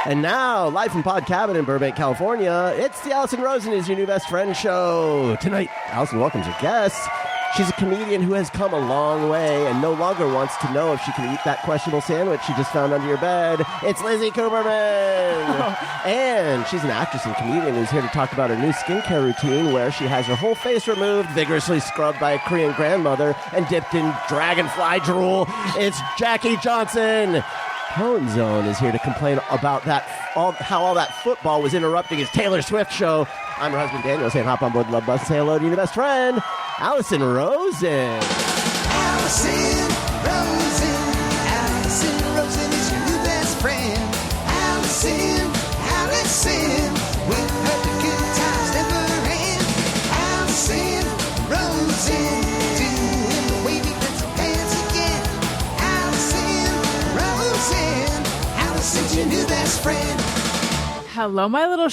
And now, live from Pod Cabin in Burbank, California, it's the Allison Rosen is Your New Best Friend show. Tonight, Allison welcomes her guest. She's a comedian who has come a long way and no longer wants to know if she can eat that questionable sandwich she just found under your bed. It's Lizzy Cooperman. And she's an actress and comedian who's here to talk about her new skincare routine where she has her whole face removed, vigorously scrubbed by a Korean grandmother, and dipped in dragonfly drool. It's Jackie Johnson. Tone Zone is here to complain about how all that football was interrupting his Taylor Swift show. I'm her husband, Daniel, saying hop on board the Love Bus and say hello to your best friend, Allison Rosen. Allison Rosen. Allison Rosen is your new best friend. Allison with her good times never end. Allison Rosen. Doing the wavy pencil dance again. Allison Rosen. Allison's your new best friend. Hello, my little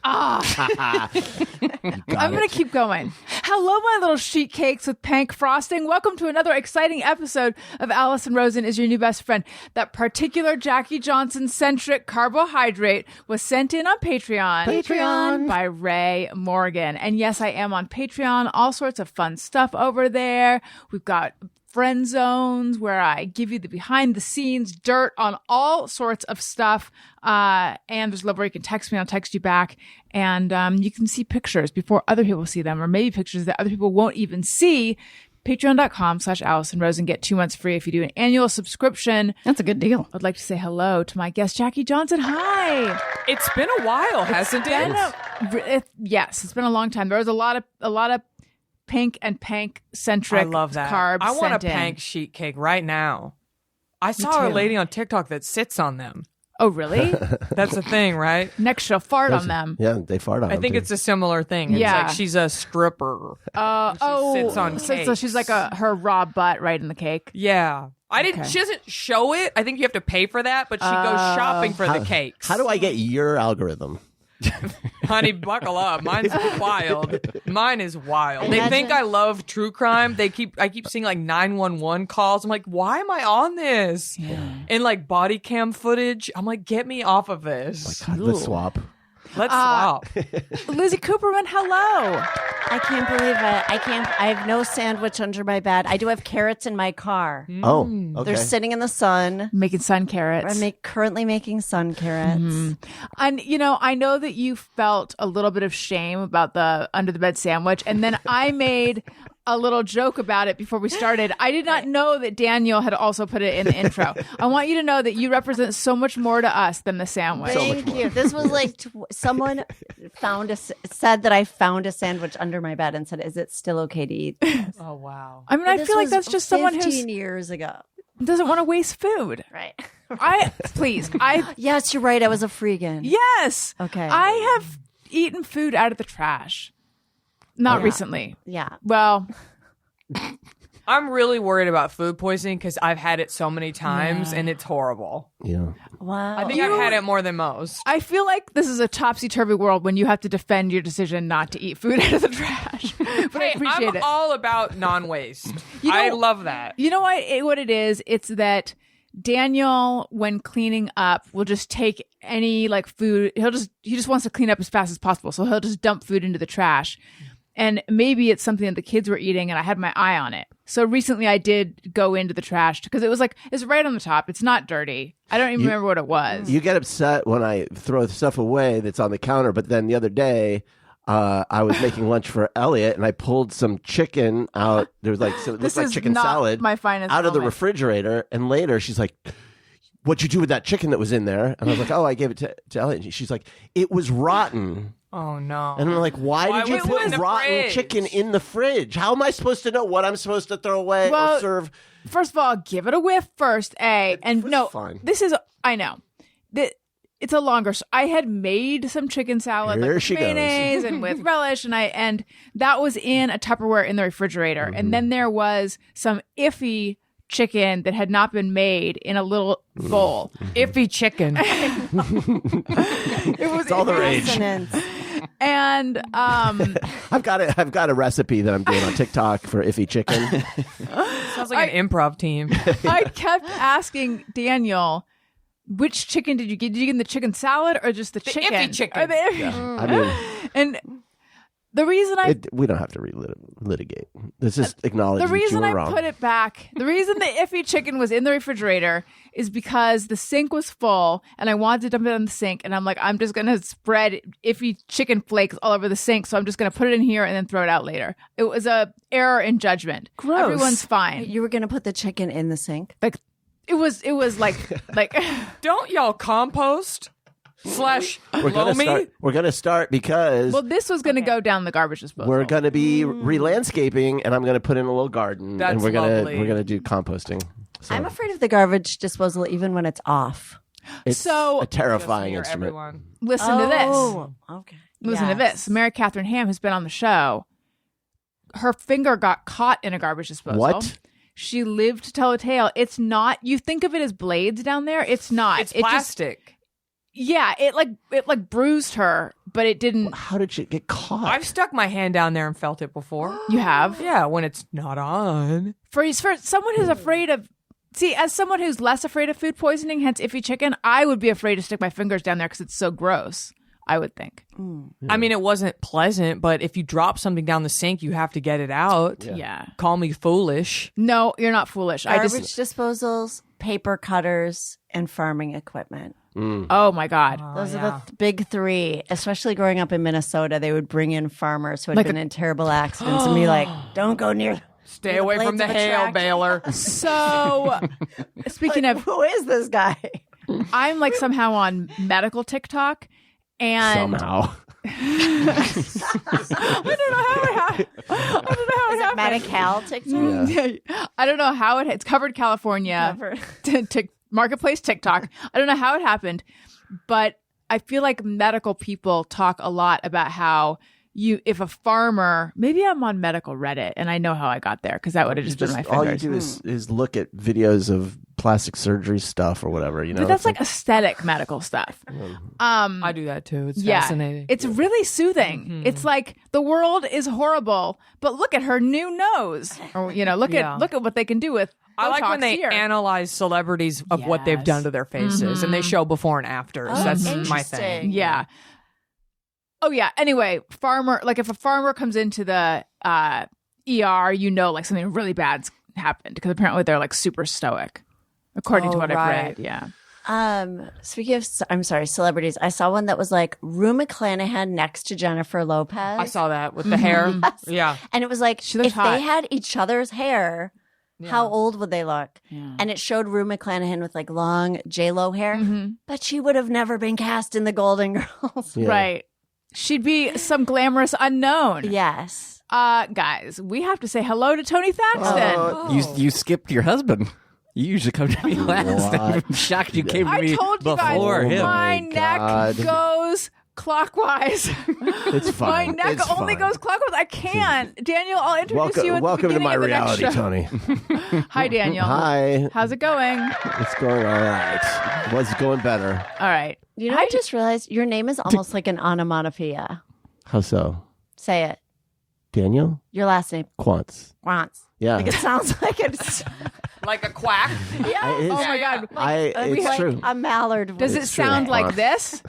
I'm going to keep going. Hello, my little sheet cakes with pank frosting. Welcome to another exciting episode of Allison Rosen is Your New Best Friend. That particular Jackie Johnson-centric carbohydrate was sent in on Patreon by Ray Morgan. And yes, I am on Patreon. All sorts of fun stuff over there. We've got friend zones where I give you the behind the scenes dirt on all sorts of stuff. And there's a level where you can text me. I'll text you back. And you can see pictures before other people see them, or maybe pictures that other people won't even see. Patreon.com/Allison Rosen. Get 2 months free if you do an annual subscription. That's a good deal. I'd like to say hello to my guest, Jackie Johnson. Hi. It's been a while, hasn't it? Yes, it's been a long time. There was a lot of pink and pank centric. I love that. Carbs. I want a sent in. pank sheet cake right now. I saw a lady on TikTok that sits on them. Oh, really? That's a thing, right? Next, she'll fart on them. Yeah, they fart on them. I think too. it's a similar thing. It's Yeah. like she's a stripper. She sits on cakes. So she's like her raw butt right in the cake. Yeah. She doesn't show it. I think you have to pay for that, but she goes shopping for the cakes. How do I get your algorithm? Honey, buckle up. Mine's wild. Mine is wild. They Imagine- think I love true crime. I keep seeing like 911 calls. I'm like, why am I on this? Yeah. And like body cam footage. I'm like, get me off of this. God, let's swap. Let's swap. Lizzy Cooperman, hello. I can't believe it. I have no sandwich under my bed. I do have carrots in my car. Oh, okay. They're sitting in the sun. Making sun carrots. I'm currently making sun carrots. And, I know that you felt a little bit of shame about the under the bed sandwich. And then I made a little joke about it before we started. I did not know that Daniel had also put it in the intro. I want you to know that you represent so much more to us than the sandwich. Thank you. This was like someone said that I found a sandwich under my bed and said, "Is it still okay to eat this?" Oh, wow. I mean, I This feel like was that's just someone 15 years ago. who doesn't want to waste food. Right. Yes, you're right. I was a freegan. Yes. Okay. I have eaten food out of the trash. Not recently. Yeah. Well, I'm really worried about food poisoning because I've had it so many times and it's horrible. Yeah. Wow. I think I've had it more than most. I feel like this is a topsy-turvy world when you have to defend your decision not to eat food out of the trash. But I appreciate I'm it. all about non-waste. You know- I love that. You know what it is? It's that Daniel, when cleaning up, will just take any food. He just wants to clean up as fast as possible. So he'll just dump food into the trash. And maybe it's something that the kids were eating and I had my eye on it. So recently I did go into the trash because it's right on the top. It's not dirty. I don't even remember what it was. You get upset when I throw stuff away that's on the counter, but then the other day I was making lunch for Elliot and I pulled some chicken out. There was it looked like chicken salad my finest out of the moment. refrigerator. And later she's like, "What'd you do with that chicken that was in there?" And I was like, "Oh, I gave it to Elliot." And she's like, "It was rotten." Oh, no. And I'm like, why did you was it in put the rotten fridge? chicken in the fridge? How am I supposed to know what I'm supposed to throw away Well, or serve? First of all, give it a whiff first, A. And was no, fine. this is, I know. It's a longer, I had made some chicken salad Here with she goes. mayonnaise and with relish, and that was in a Tupperware in the refrigerator. Mm-hmm. And then there was some Iffy chicken that had not been made in a little bowl. Iffy chicken. It was It's all the rage. Consonants. And I've got a recipe that I'm doing on TikTok for Iffy chicken. Sounds like an improv team. I kept asking Daniel, which chicken did you get? Did you get the chicken salad or just the chicken? Iffy chicken. Or the Iffy? Yeah. I mean, And the reason we don't have to litigate. Let's just acknowledge the that you reason were I wrong. put it back, the reason the Iffy chicken was in the refrigerator is because the sink was full and I wanted to dump it on the sink. And I'm like, I'm just going to spread Iffy chicken flakes all over the sink. So I'm just going to put it in here and then throw it out later. It was a error in judgment. Gross. Everyone's fine. You were going to put the chicken in the sink? Like, it was like, Don't y'all compost / blow me? We're gonna start because well, this was going to go down the garbage disposal. we're gonna be re-landscaping, and I'm gonna put in a little garden, That's and we're lovely. gonna do composting. So I'm afraid of the garbage disposal even when it's off. it's So- a terrifying Here, instrument. everyone. Listen to this. Oh, okay. Listen to Yes. this. Mary Catherine Ham has been on the show. Her finger got caught in a garbage disposal. What? She lived to tell a tale. It's not. You think of it as blades down there. It's not. It's It just- plastic. yeah. It like bruised her, but it didn't. How did she get caught? I've stuck my hand down there and felt it before. You have Yeah, when it's not on. for someone who's afraid of. See, as someone who's less afraid of food poisoning, hence Iffy chicken, I would be afraid to stick my fingers down there because it's so gross. I would think. I mean, it wasn't pleasant, but if you drop something down the sink, you have to get it out. Yeah. Call me foolish. No, you're not foolish. Garbage I just. disposals, paper cutters, and farming equipment. Oh my God. Those are the big three. Especially growing up in Minnesota, they would bring in farmers who had Like been in terrible accidents and be like, "Don't go near." Stay away from the blades of hail attraction. baler. So, speaking of, Who is this guy? I'm like somehow on medical TikTok, and Somehow. I don't know how it happened. Medical TikTok. I don't know how it's covered California marketplace TikTok. I don't know how it happened, but I feel like medical people talk a lot about how if a farmer, maybe I'm on medical Reddit and I know how I got there because that would have just been my all you fingers. do is look at videos of plastic surgery stuff or whatever. You know, But that's It's like aesthetic medical stuff. I do that too. It's fascinating. It's really soothing. It's like the world is horrible, but look at her new nose. Or look Yeah. at what they can do with I like when Botox they here. analyze celebrities of what they've done to their faces and they show before and afters. Oh, That's my interesting. thing. Yeah. Oh yeah. Anyway, if a farmer comes into the ER, like something really bad's happened because apparently they're like super stoic, according to what I've right. read. Yeah. Speaking of, I'm sorry, celebrities. I saw one that was like Rue McClanahan next to Jennifer Lopez. I saw that with the hair. Yeah. And it was like, She looked if hot. they had each other's hair, how old would they look? Yeah. And it showed Rue McClanahan with like long J-Lo hair, but she would have never been cast in the Golden Girls. Yeah. Right. She'd be some glamorous unknown. Yes. Guys, we have to say hello to Tony Thaxton. You skipped your husband. You usually come to me last. I'm shocked you came to I me told you guys, before him. my my neck God. goes clockwise. It's My fine. neck It's only fine. goes clockwise. I can't. Daniel, I'll introduce you at the Welcome to beginning my of the next reality, show. Tony. Hi, Daniel. Hi. How's it going? It's going all right. Was going better. All right. You know, I just realized your name is almost like an onomatopoeia. How so? Say it. Daniel Your last name. Quantz. Wants. Yeah. Like it sounds like it's Like a quack. yeah. It is- Oh my God. It's like true. a mallard. Does it It's true. sound like Quack. this?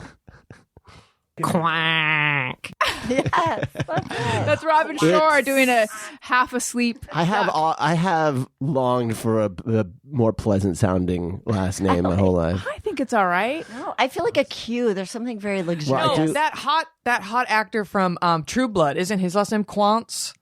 Quack. Yes. That's Robin Shore It's- doing a half asleep. I have longed for a more pleasant sounding last name my whole life. I think it's all right. No, I feel like a Q. There's something very luxurious. Well, I No, do- that hot actor from True Blood, isn't his last name Quantz?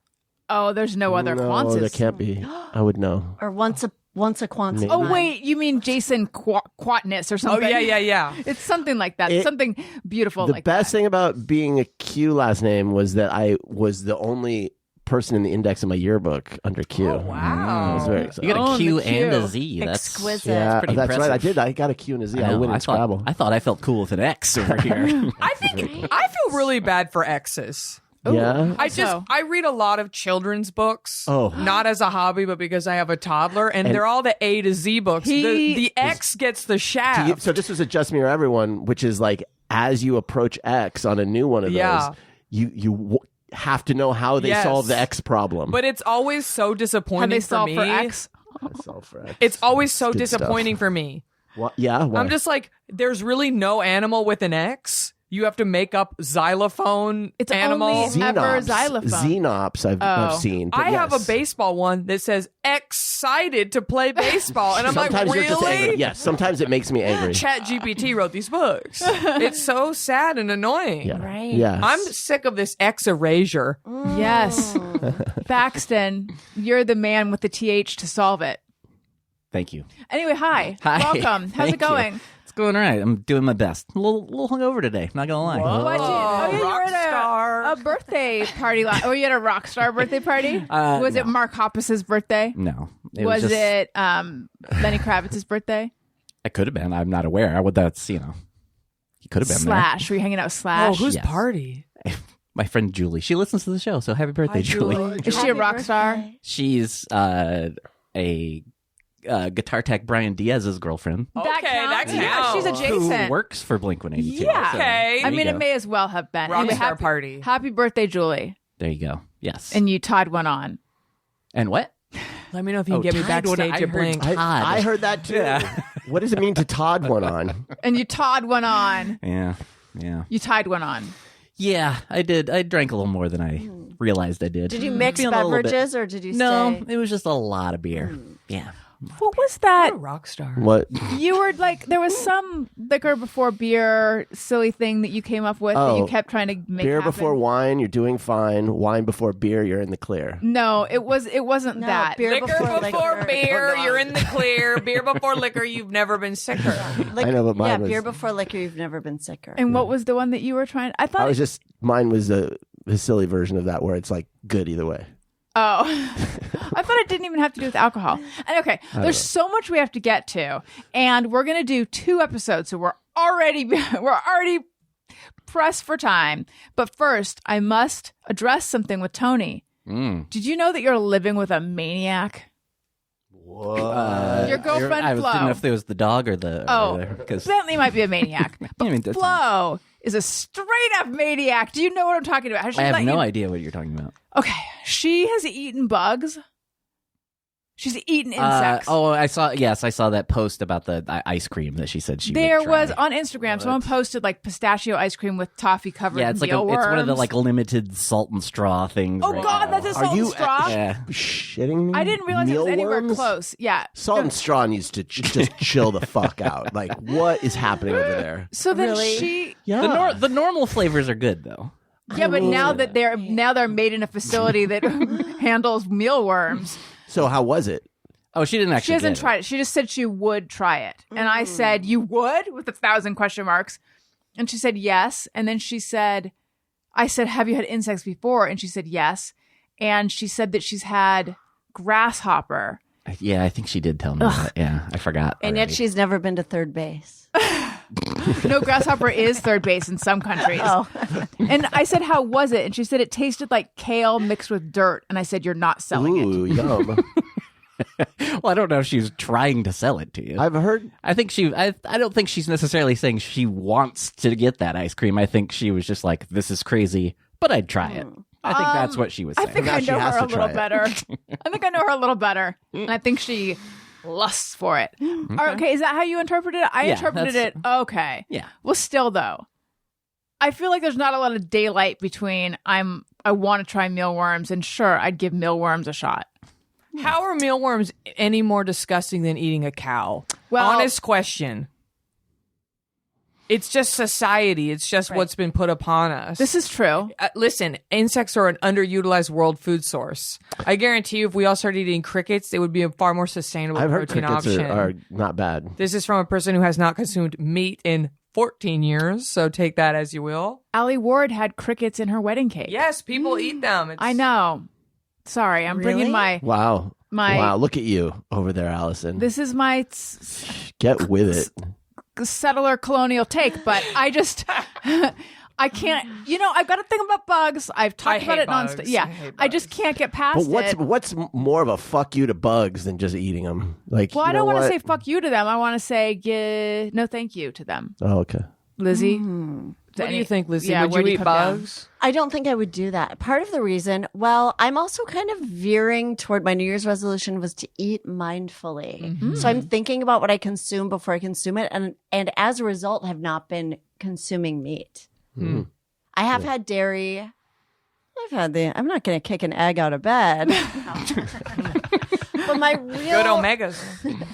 Oh, there's no other No, Quantzes. there can't be. I would know. Or once a quantity. Maybe. Oh, wait. You mean Jason Quatness or Oh, something? yeah. It's something like that. It- Something beautiful The like best that. thing about being a Q last name was that I was the only person in the index of my yearbook under Q. Oh, wow. I was very You excited. got Oh, a Q the and a Q. Z. That's Exquisite. Yeah, pretty that's right. I impressive. did. I got a Q and a Z. I know. win in Scrabble. I thought I felt cool with an X over here. I feel really bad for exes. Yeah. I read a lot of children's books. Oh. Not as a hobby, but because I have a toddler, and they're all the A to Z books. The X gets the shaft. So this was a Just Me or Everyone, which is like as you approach X on a new one of Yeah. those, you have to know how they Yes. solve the X problem. But it's always so disappointing How they for solve me. for X. Solve for X. It's always so Good stuff. disappointing for me What? Yeah. What? I'm just like, there's really no animal with an X. You have to make up xylophone It's animal. only ever xylophone. Xenops I've seen. but I have a yes. baseball one that says excited to play baseball. And I'm Sometimes like, you're just angry. really? Yes, sometimes it makes me angry. Chat GPT wrote these books. It's so sad and annoying. Yeah. Right. Yeah. I'm sick of this X erasure. Yes. Thaxton, you're the man with the TH to solve it. Thank you. Anyway, hi. Hi. Welcome. How's it Thank you. going? It's going all right. I'm doing my best. A little hungover today. Not gonna lie. What'd you? Oh, yeah, you were Rockstar. at a birthday party. Oh, you had a Rockstar birthday party? Was it Mark Hoppus's birthday? No. Was just, it Lenny Kravitz's birthday? It could have been. I'm not aware. I would. That's He could have been Slash. Were you hanging out with Slash? Oh, whose Yes. party? there. My friend Julie. She listens to the show. So happy birthday, Hi, Julie. Is she a rock star? She's a guitar tech Brian Diaz's girlfriend. That Okay, that counts. Yeah, she's counts. adjacent. Who works for Blink-182. Yeah. So, Okay. I mean, there it you may as well have been. Rockstar Happy party. Happy birthday, Julie. There you go. Yes. And you tied one on. And what? Let me know if you can Oh, get me Tide would- backstage I at heard Blink. Tide. I heard that too. Yeah. What does it mean to Todd one on? And you tied one on. Yeah. Yeah. You tied one on. Yeah, I did. I drank a little more than I realized I did. Did you mix Feeling a little bit- beverages or did you No, stay? it was just a lot of beer. Yeah. What was that? What a rock star. What? You were like, there was some liquor before beer silly thing that you came up with that you Oh, kept trying to make Beer happen. before wine, you're doing fine. Wine before beer, you're in the clear. No, it wasn't No, that. beer Liquor before liquor. beer, you're in the clear. Beer before liquor, you've never been sicker. I know, but mine yeah, was- beer before liquor, you've never been sicker. And what was the one that you were trying? I thought. I was just, mine was a silly version of that where it's like good either way. Oh, I thought it didn't even have to do with alcohol. And okay, there's so much we have to get to, and we're gonna do 2 episodes, so we're already pressed for time. But first, I must address something with Tony. Did you know that you're living with a maniac? Your girlfriend I Flo. didn't know if it was the dog or the. Oh, because Bentley might be a maniac, but I mean, that's- Flo is a straight up maniac. Do you know what I'm talking about? Has she I have let no you- idea what you're talking about. Okay, she has eaten bugs. She's eaten insects. I saw. Yes, I saw that post about the ice cream that she said she. There would try. was on Instagram. Someone posted like pistachio ice cream with toffee covered. Yeah, it's like mealworms. it's one of the like limited salt and straw things. Oh right God, now. that's a salt and straw. Yeah. Shitting me? I didn't realize it was anywhere Mealworms? close. Yeah. Salt and straw needs to just chill the fuck out. Like, what is happening over there? So then Really? she. Yeah. The normal flavors are good though. Yeah, but now that they're made in a facility that handles mealworms, So how was it? Oh, she didn't actually. she hasn't get tried it. She just said she would try it, and I said, "You would?" with 1,000 question marks, and she said yes. And then she said, "I said, have you had insects before?" And she said yes, and she said that she's had grasshopper. it. Yeah, I think she did tell me that. Yeah, I forgot. and yet already. she's never been to third base. No, grasshopper is third base in some countries. Oh. And I said, "How was it?" And she said it tasted like kale mixed with dirt. And I said, "You're not selling it." Ooh, yum. Well, I don't know if she's trying to sell it to you. I've heard. I think I don't think she's necessarily saying she wants to get that ice cream. I think she was just like, "This is crazy, but I'd try it." I think that's what she was I saying. think Now I she know has her to a little try it. better. I think I know her a little better. And I think she lusts for it. Okay, is that how you interpreted it? I Yeah, interpreted it. Okay. Yeah. Well, still though, I feel like there's not a lot of daylight between I want to try mealworms and sure, I'd give mealworms a shot. How are mealworms any more disgusting than eating a cow? Well- Honest question. It's just society. It's just what's been put upon us. This is true. Listen, insects are an underutilized world food source. I guarantee you, if we all started eating crickets, it would be a far more sustainable I've heard protein crickets option. are not bad. This is from a person who has not consumed meat in 14 years, so take that as you will. Allie Ward had crickets in her wedding cake. Yes, people eat them. It's, I know. Sorry, I'm bringing my. Wow. My- wow. Look at you over there, Allison. This is my Get with it. settler colonial take, but I just I can't. You know, I've got to think about bugs. I've talked I about hate it nonstop. bugs. Yeah, I hate I just can't get past But it. what's more of a fuck you to bugs than just eating them? Like, Well, I you know don't want to what? say fuck you to them. I want to say no thank you to them. Oh, okay. Lizzy, What do you think, Lizzie? Yeah, Would where do you you eat come down? bugs? I don't think I would do that. Part of the reason, well, I'm also kind of veering toward my New Year's resolution was to eat mindfully. So I'm thinking about what I consume before I consume it, and as a result, have not been consuming meat. I have had dairy. I'm not going to kick an egg out of bed. But my real Good omegas.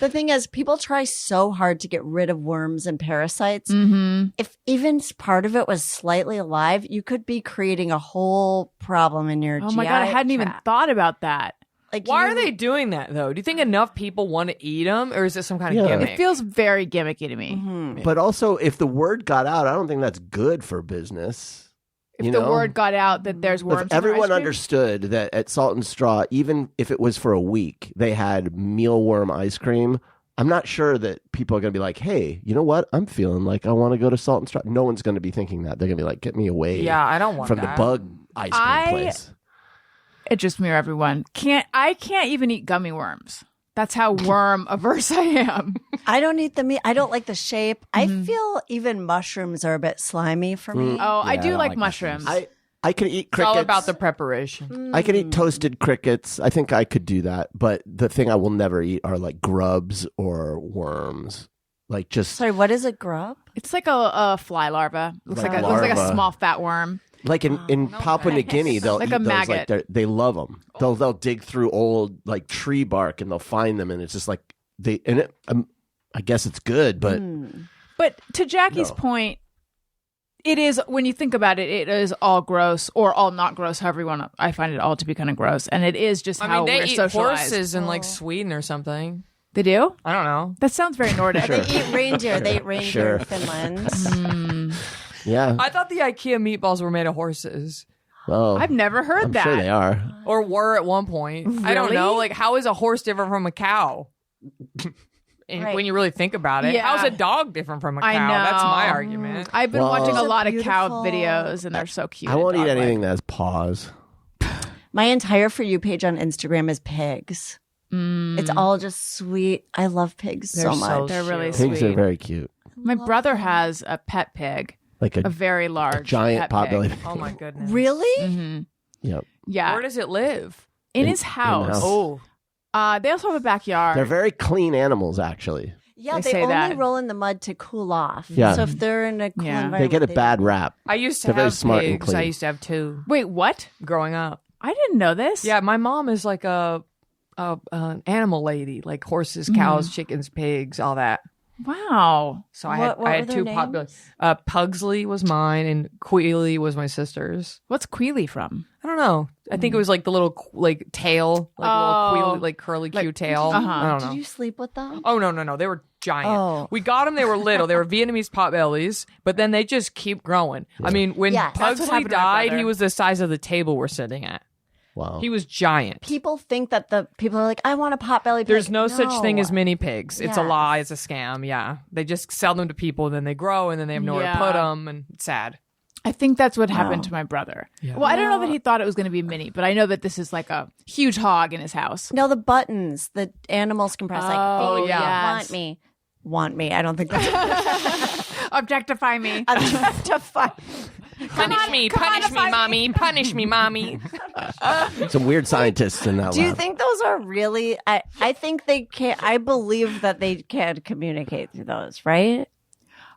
The thing is, people try so hard to get rid of worms and parasites. If even part of it was slightly alive, you could be creating a whole problem in your Oh my God, I GI hadn't even tract. thought about that. Like, Why you- are they doing that, though? Do you think enough people want to eat them, or is it some kind of Yeah. gimmick? It feels very gimmicky to me. But also, if the word got out, I don't think that's good for business. If You the know? word got out that there's worms, If in their everyone ice cream, understood that at Salt and Straw, even if it was for a week, they had mealworm ice cream, I'm not sure that people are going to be like, hey, you know what? I'm feeling like I want to go to Salt and Straw. No one's going to be thinking that. They're going to be like, get me away Yeah, I don't want from that. the bug ice cream place. It just me or everyone. I can't even eat gummy worms. That's how worm averse I am. I don't eat the meat. I don't like the shape. I feel even mushrooms are a bit slimy for me. Oh, I do don't like like mushrooms. I can eat It's crickets. all about the preparation. I can eat toasted crickets. I think I could do that. But the thing I will never eat are like grubs or worms. Like just Sorry, what is a grub? It's like a fly larva. Looks like a Larva. small fat worm. like in Papua New Guinea, they'll Like eat a those. maggot. Like they love them. They'll dig through old like tree bark and they'll find them, and it's just like I guess it's good, but But to Jackie's No. point, it is, when you think about it, it is all gross or all not gross, however you want to. I find it all to be kind of gross. And it is just I how mean, they we're eat socialized. horses in like Sweden or something. They do? I don't know. That sounds very Nordic. Sure. They eat reindeer. They eat reindeer Sure. in Finland. yeah. I thought the IKEA meatballs were made of horses, Well, I've never heard I'm that. sure they are. or were at one point. I don't know. Really? Like, how is a horse different from a cow? And Right. when you really think about it, Yeah. how's a dog different from a cow? I know. That's my argument. I've been Well- watching a Those are lot of cow beautiful. videos, and they're so cute. I won't and eat dog-like. anything that has paws. My entire For You page on Instagram is pigs. It's all just sweet. I love pigs They're so so much. They're really Pigs sweet. are very cute. My brother has a pet pig, Like a very large, giant pet potbelly. pig. Oh my goodness. Really? Yep. Yeah, Where does it live? in his house. house. Oh, They also have a backyard. They're very clean animals, actually. Yeah, They they, say only that. roll in the mud to cool off. Yeah. So if they're in a cool Yeah. environment, They get a bad rap. I used to They're very have smart and pigs. I clean. used to have 2 Wait, what? growing up. I didn't know this. Yeah, my mom is like a animal lady, like horses, cows, chickens, pigs, all that. Wow. So What I were had their 2 names? popular. Pugsley was mine, and Queely was my sister's. What's Queely from? I don't know. I think it was like the little like tail, like Oh. little Queely, like curly Q tail. uh-huh. I don't know. Did you sleep with them? Oh no! They were giant. Oh. We got them. They were little. They were Vietnamese potbellies, but then they just keep growing. I mean, when Yes. That's what Pugsley happened to my died, brother. he was the size of the table we're sitting at. Wow. He was giant. People think that the people are like, I want a potbelly pig. There's no such thing as No. mini pigs. It's a Yes. lie. It's a scam. Yeah, they just sell them to people, then they grow, and then they have nowhere Yeah. to put them, and it's sad. I think that's what happened to my brother. Well, I don't know that he thought it was going to be mini, but I know that this is like a huge hog in his house. No, the buttons the animals can press. Oh, Like, yes. want me. I don't think that's Objectify me. to fight. Punish me, mommy. Punish me, mommy. Some weird scientists in that Do you lab. think those are really? I think they can. I believe that they can communicate through those, right?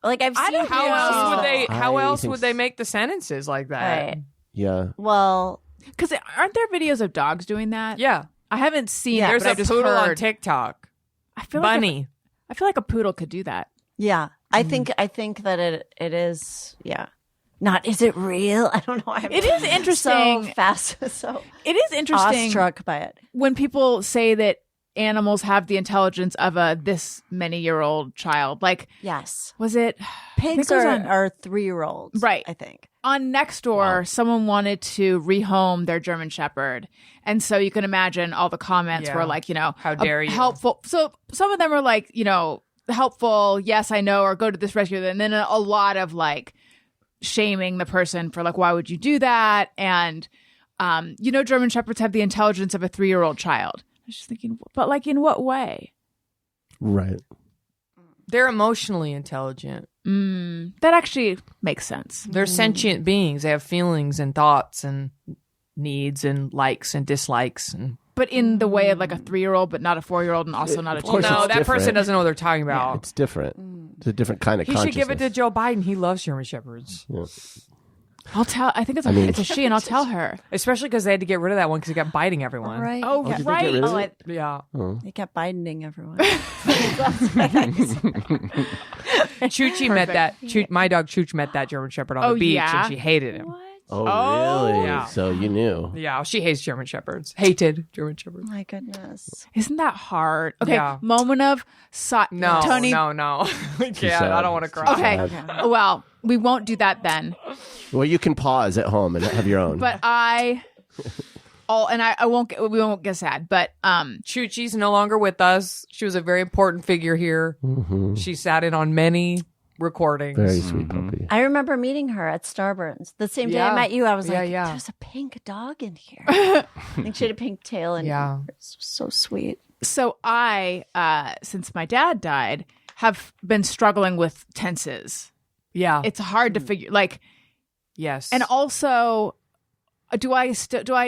Like I've seen. don't How know. else would they? How I else think would they make the sentences like that? Right. Yeah. Well, Because aren't there videos of dogs doing that? Yeah. I haven't seen Yeah, it, There's but a I've just poodle heard. on TikTok. I feel Bunny. Like I feel like a poodle could do that. yeah. I think that it is. Yeah. Not is it real? I don't know. I'm It is interesting. So fast. So It is interesting awestruck by it. when people say that animals have the intelligence of a this many year old child. Like, Yes. was it Pigs it was are, on- are 3-year-olds. Right. I think. on Nextdoor? Someone wanted to rehome their German Shepherd, and so you can imagine all the comments Yeah. were like, How dare you. helpful. So some of them were like, helpful. Yes, I know, or go to this rescue. And then a lot of like shaming the person for like, why would you do that? And German Shepherds have the intelligence of a 3-year-old child. I was just thinking, but like in what way? Right. They're emotionally intelligent. That actually makes sense. They're sentient beings. They have feelings and thoughts and needs and likes and dislikes. And But in the way of like a 3-year-old, but not a 4-year-old, and also not a 2-year-old. course no, it's that person different. doesn't know what they're talking about. It's different. It's a different kind of He consciousness. should give it to Joe Biden. He loves German Shepherds. Yeah. I'll tell. I think it's a she, and I'll tell her. Especially because they had to get rid of that one because he kept biting everyone. Right. Oh, did they get right. rid of Oh, it? Yeah. They kept biting everyone. Choochie met that. My dog Chooch met that German Shepherd on the beach, and she hated him. Oh, really? Yeah. So you knew. Yeah, she hates German Shepherds. Hated German Shepherds. My goodness. Isn't that hard? Okay, Yeah. moment of No, Tony. no. I can't. sad. I don't want to cry. Okay, well, we won't do that then. Well, you can pause at home and have your own. But we won't get sad. But Choochie's no longer with us. She was a very important figure here. She sat in on many recordings. Very sweet puppy. I remember meeting her at Starburns. The same day Yeah. I met you, I was like, Yeah. there's a pink dog in here. I think she had a pink tail and Yeah. it's so sweet. so I, since my dad died, have been struggling with tenses. Yeah. It's hard to figure yes. and also, do I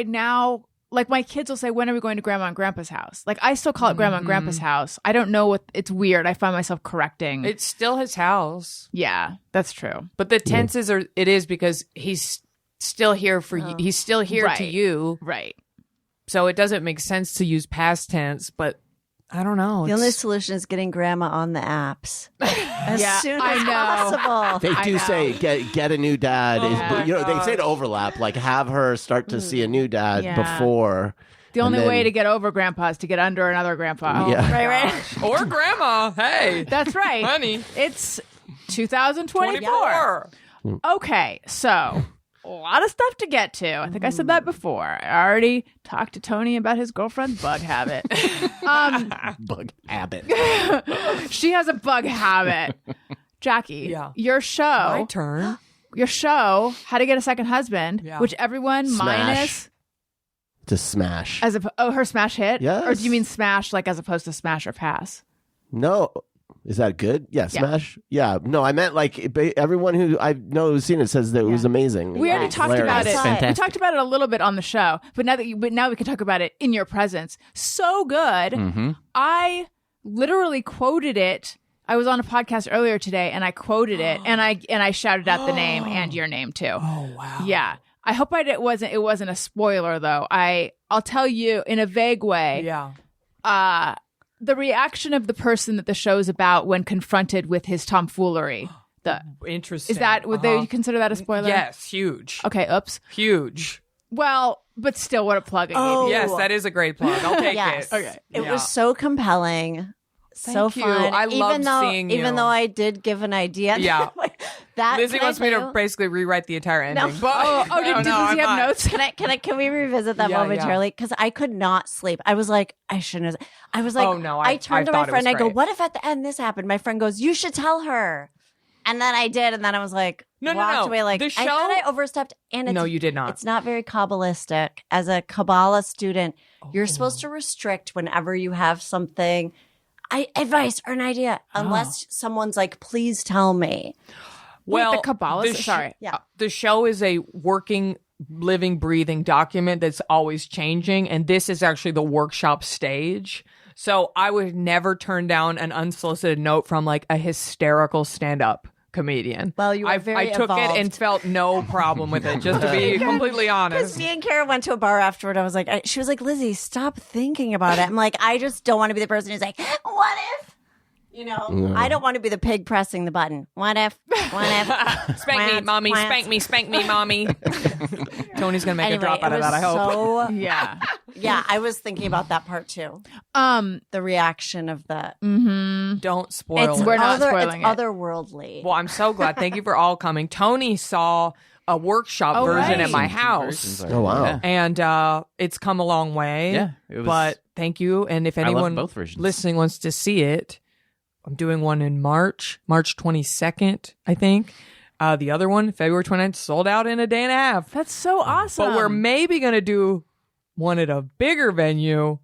now, like, my kids will say, when are we going to grandma and grandpa's house? Like, I still call it grandma and grandpa's house. I don't know it's weird. I find myself correcting. It's still his house. Yeah, that's true. But the tenses it is because he's still here for you. He's still here to Right. you. Right. So it doesn't make sense to use past tense, but I don't know. The only solution is getting grandma on the apps as Yeah, soon I as know. possible. They do know. say get a new dad. my They say to overlap, like have her start to see a new dad Yeah. before. The only then- way to get over grandpa is to get under another grandpa. Yeah. Right. or grandma. Hey. That's right. Honey. It's 2024. 24. Okay, so a lot of stuff to get to. I think I said that before. I already talked to Tony about his girlfriend's bug habit. Bug habit. She has a bug habit. Jackie, Yeah. your show, My turn. How to Get a Second Husband, Yeah. which everyone Smash. minus To smash. her smash hit? Yes. Or do you mean smash like as opposed to smash or pass? No. Is that good? Yeah, smash. Yeah. No, I meant like everyone who I know who's seen it says that it was amazing. We already talked about it. Hilarious. We talked about it a little bit on the show, but now we can talk about it in your presence. So good. I literally quoted it. I was on a podcast earlier today, and I quoted it, and I shouted out the name and your name too. Oh, wow. Yeah. I hope it wasn't a spoiler though. I'll tell you in a vague way. Yeah. The reaction of the person that the show is about when confronted with his tomfoolery. Interesting. Would they consider that a spoiler? Yes, huge. Okay, oops. Huge. Well, but still, what a plug I gave you. Yes, that is a great plug. I'll take Yes. it. Okay. It Yeah. was so compelling. So Thank you. fun. I loved seeing you. Even though I did give an idea. Yeah. that Lizzy can I wants me tell to you? basically rewrite the entire ending. No. But, Did Lizzy have I'm not. notes? Can we revisit that Yeah, momentarily? Because I could not sleep. I was like, I shouldn't have. I was like, Oh, no, I I turned to thought my it was friend. I go, great. what if at the end this happened? My friend goes, you should tell her. And then I did, and then I was like, No, walked no. away like The I show- thought I overstepped. And No, you did not. It's not very Kabbalistic. As a Kabbalah student, you're supposed to restrict whenever you have something, advice or an idea, unless someone's like, please tell me. Well, the Kabbalah. Sorry. Yeah. The show is a working, living, breathing document that's always changing, and this is actually the workshop stage. So I would never turn down an unsolicited note from like a hysterical stand-up comedian. Well, you were very I took evolved. it and felt no problem with it, just to be completely Because honest. me and Kara went to a bar afterward. I was like, she was like, Lizzy, stop thinking about it. I'm like, I just don't want to be the person who's like, what if? You know, I don't want to be the pig pressing the button. What if? What if? Spank me, mommy. Spank me, mommy. Tony's gonna make Anyway, a drop out it of that. I was hope. So, Yeah. yeah, I was thinking about that part too. The reaction of the. Don't spoil It's it. We're not it's spoiling it. otherworldly. Well, I'm so glad. Thank you for all coming. Tony saw a workshop version at right. my house. Oh, wow. And it's come a long way. Yeah, it was- But thank you. And if I loved anyone both versions. listening wants to see it, I'm doing one in March 22nd, I think. The other one, February 29th, sold out in a day and a half. That's so awesome. But we're maybe going to do wanted a bigger venue.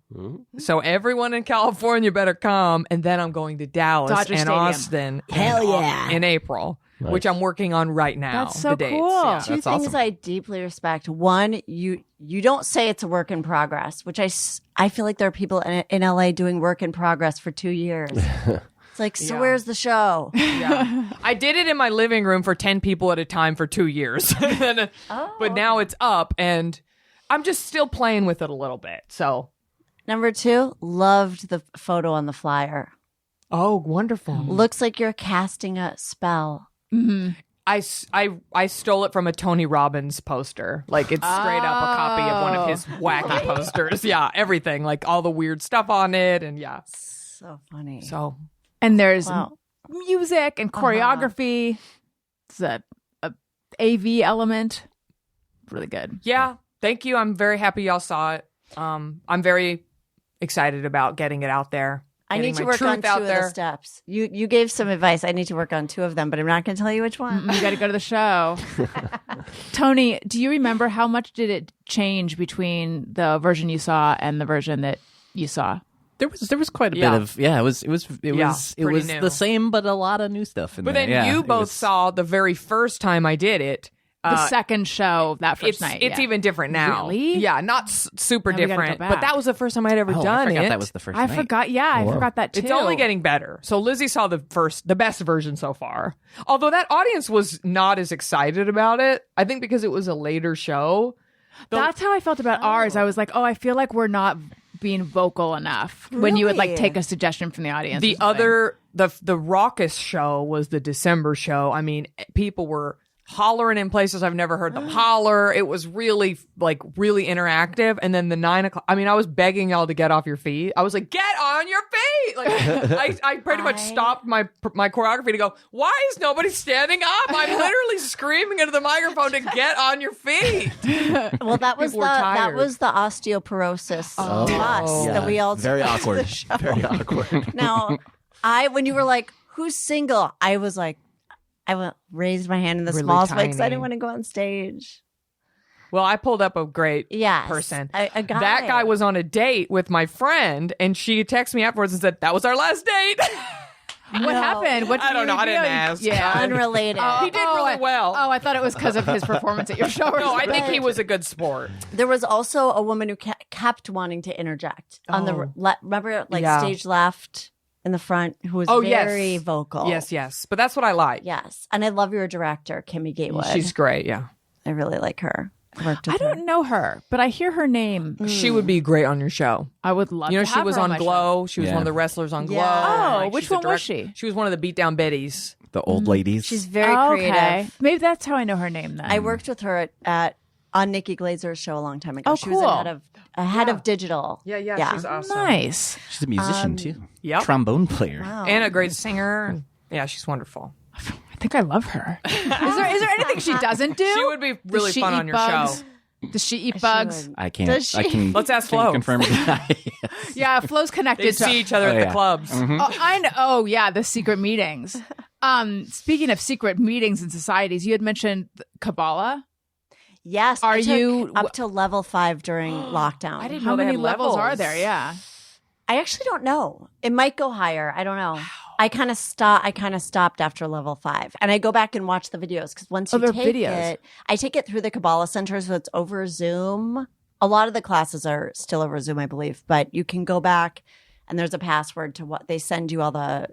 So everyone in California better come. And then I'm going to Dallas Dodger and Stadium. Austin in April, which I'm working on right now. That's so the dates. cool. Yeah. Two That's things awesome. I deeply respect. One, you don't say it's a work in progress, which I feel like there are people in LA doing work in progress for 2 years. It's like, so Yeah. where's the show? Yeah. I did it in my living room for 10 people at a time for 2 years. But now it's up and I'm just still playing with it a little bit. So, Number 2, loved the photo on the flyer. oh, wonderful. Looks like you're casting a spell. I stole it from a Tony Robbins poster. Like it's straight up a copy of one of his wacky posters. Yeah, everything. Like all the weird stuff on it and yeah. So funny. So, And there's Wow. music and choreography. It's a AV element. Really good. yeah, thank you. I'm very happy y'all saw it. I'm very excited about getting it out there. I need getting to my work on truth 2 out of there. the steps. You gave some advice. I need to work on 2 of them, but I'm not going to tell you which one. You got to go to the show. Tony, do you remember how much did it change between the version you saw and the version that you saw? There was quite a Yeah. bit of it was pretty new. the same, but a lot of new stuff in But there. then Yeah, you it both was- saw the very first time I did it. The second show that first night. It's yeah. even different now. Really? Yeah, not super Now we gotta go different. back. But that was the first time I'd ever Oh, done I forgot it. that was the first I night. forgot. Yeah, I forgot that too. It's only getting better. So Lizzie saw the best version so far. Although that audience was not as excited about it. I think because it was a later show. That's how I felt about ours. I was like, oh, I feel like we're not being vocal enough when you would like Really? take a suggestion from the audience. The or something. other, the raucous show was the December show. I mean, people were hollering in places I've never heard them holler. It was really really interactive. And then the 9 o'clock, I mean, I was begging y'all to get off your feet. I was like, get on your feet. Like I pretty much stopped my choreography to go, why is nobody standing up? I'm literally screaming into the microphone to get on your feet. Well, that was People were tired. the osteoporosis bus that we all Very took to awkward. the show. Very awkward. Now, when you were like, "Who's single?" I was like, raised my hand in the Really smallest way because I tiny. didn't want to go on stage. Well, I pulled up a great Yes, person. a guy. That guy was on a date with my friend, and she texted me afterwards and said, that was our last date. What happened? What did I don't you know. I didn't reveal? ask. Yeah. unrelated. He did really well. Oh, I thought it was because of his performance at your show. Or No, I something. think he was a good sport. There was also a woman who kept wanting to interject on the remember Yeah. stage left in the front who was Oh, yes. very vocal. Yes. But that's what I like. Yes. And I love your director, Kimmy Gatewood. She's great, yeah. I really like her. I worked with I don't know her, but I hear her name. She would be great on your show. I would love. You know, to she have was her on my Glow. She was Yeah. one of the wrestlers on Glow. Yeah. Oh, which she's a one was direct- she? She was one of the beat down biddies. the old ladies. She's very Show. creative. Okay, maybe that's how I know her name. Then I worked with her on Nikki Glazer's show a long time ago. Oh, She was cool. a head of digital. Yeah, she's awesome. Nice. She's a musician too. Yep. Trombone player. Wow. And a great singer. Yeah, she's wonderful. I think I love her. Is there anything she doesn't do? She would be really Does she fun eat on your bugs? show. Does she eat She bugs? would. I can't. Does she? I can. Let's ask can't Flo. confirm or deny. Yeah, Flo's connected They to. see each other at Oh, the yeah. clubs. Oh, I know. Oh, yeah, the secret meetings. Speaking of secret meetings in societies, you had mentioned Kabbalah. Yes. Are I took you- up to level 5 during lockdown? I didn't How know they many had levels are levels. there? Yeah. I actually don't know. It might go higher. I don't know. I kind of stopped after level 5, and I go back and watch the videos because once you there are take videos. it, I take it through the Kabbalah Center, so it's over Zoom. A lot of the classes are still over Zoom, I believe, but you can go back, and there's a password to what they send you all the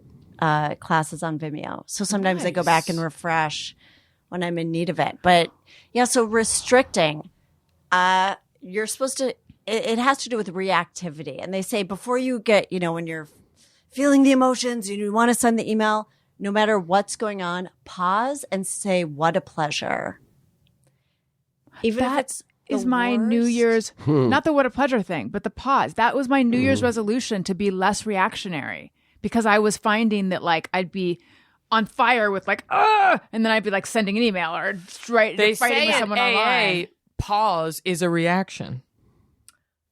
classes on Vimeo. So sometimes I go back and refresh when I'm in need of it. But yeah, so restricting, you're supposed to. It has to do with reactivity, and they say before you get, when you're feeling the emotions, you want to send the email, no matter what's going on, pause and say, what a pleasure. Even if That it's is the my New worst. Year's, not the what a pleasure thing, but the pause. That was my New Year's resolution, to be less reactionary, because I was finding that I'd be on fire with and then I'd be sending an email or They fighting say with in someone AA, online. pause is a reaction.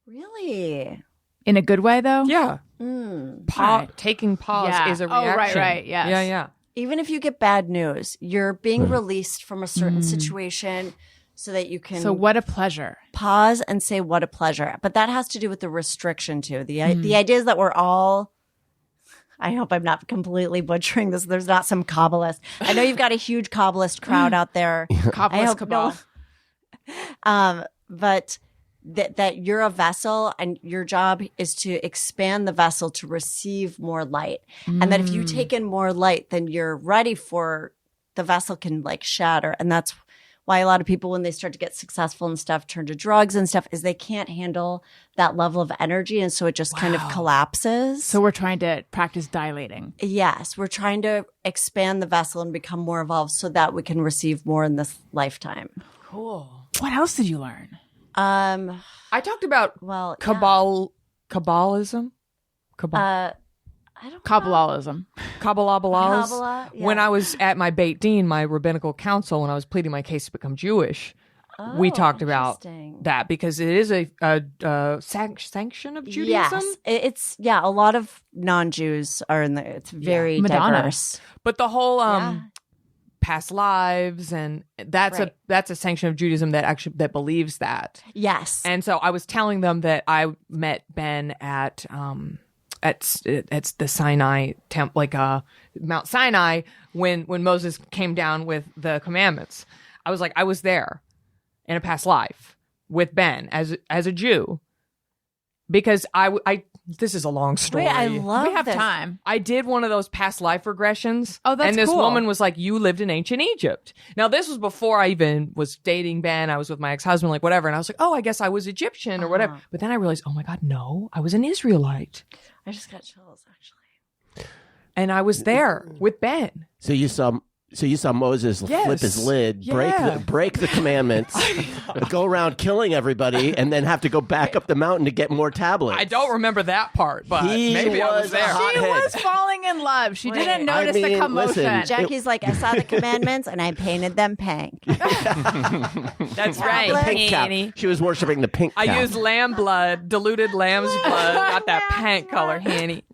Really? In a good way, though? Yeah. Right. Taking pause Yeah. is a Oh, reaction. right, yes. Yeah. Even if you get bad news, you're being released from a certain situation. so that you can So what a pleasure. pause and say, what a pleasure. But that has to do with the restriction too. The idea is that we're all, I hope I'm not completely butchering this. There's not some Kabbalist. I know you've got a huge Kabbalist crowd out there. Kabbalist cabal. But that you're a vessel and your job is to expand the vessel to receive more light. And that if you take in more light, then you're ready for the vessel can like shatter. And that's why a lot of people, when they start to get successful and stuff, turn to drugs and stuff, is they can't handle that level of energy. And so it just kind of collapses. So we're trying to practice dilating. Yes, we're trying to expand the vessel and become more evolved so that we can receive more in this lifetime. Cool. What else did you learn? I talked about Well, Kabbalism. I don't Kabbalism. Kabbalah. yeah. When I was at my Beit Din, my rabbinical council, when I was pleading my case to become Jewish, we talked about interesting. that because it is a sanction of Judaism. Yes, it's a lot of non-Jews are in there. It's very Madonna. diverse. But the whole Yeah. past lives, and that's Right. a sanction of Judaism that believes that. Yes. And so I was telling them that I met Ben at the Sinai Mount Sinai when Moses came down with the commandments. I was like, I was there in a past life with Ben as a Jew because I this is a long story. Wait, I love We have this. time. I did one of those past life regressions. Oh, that's And this cool. woman was like, you lived in ancient Egypt. Now, this was before I even was dating Ben. I was with my ex-husband, like whatever. And I was like, oh, I guess I was Egyptian or whatever. But then I realized, oh my God, no, I was an Israelite. I just got chills, actually. And I was there with Ben. So you saw Moses flip his lid, break the commandments, go around killing everybody, and then have to go back up the mountain to get more tablets. I don't remember that part, but He maybe I was was there. hot. She Hothead. was falling in love. She didn't I notice the mean, commotion. listen, Jackie's like, I saw the commandments and I painted them pink. That's right, Tablet. Pink cap. Hanny. She was worshiping the pink I cap. used lamb blood, diluted lamb's blood, got that pink color, Hanny.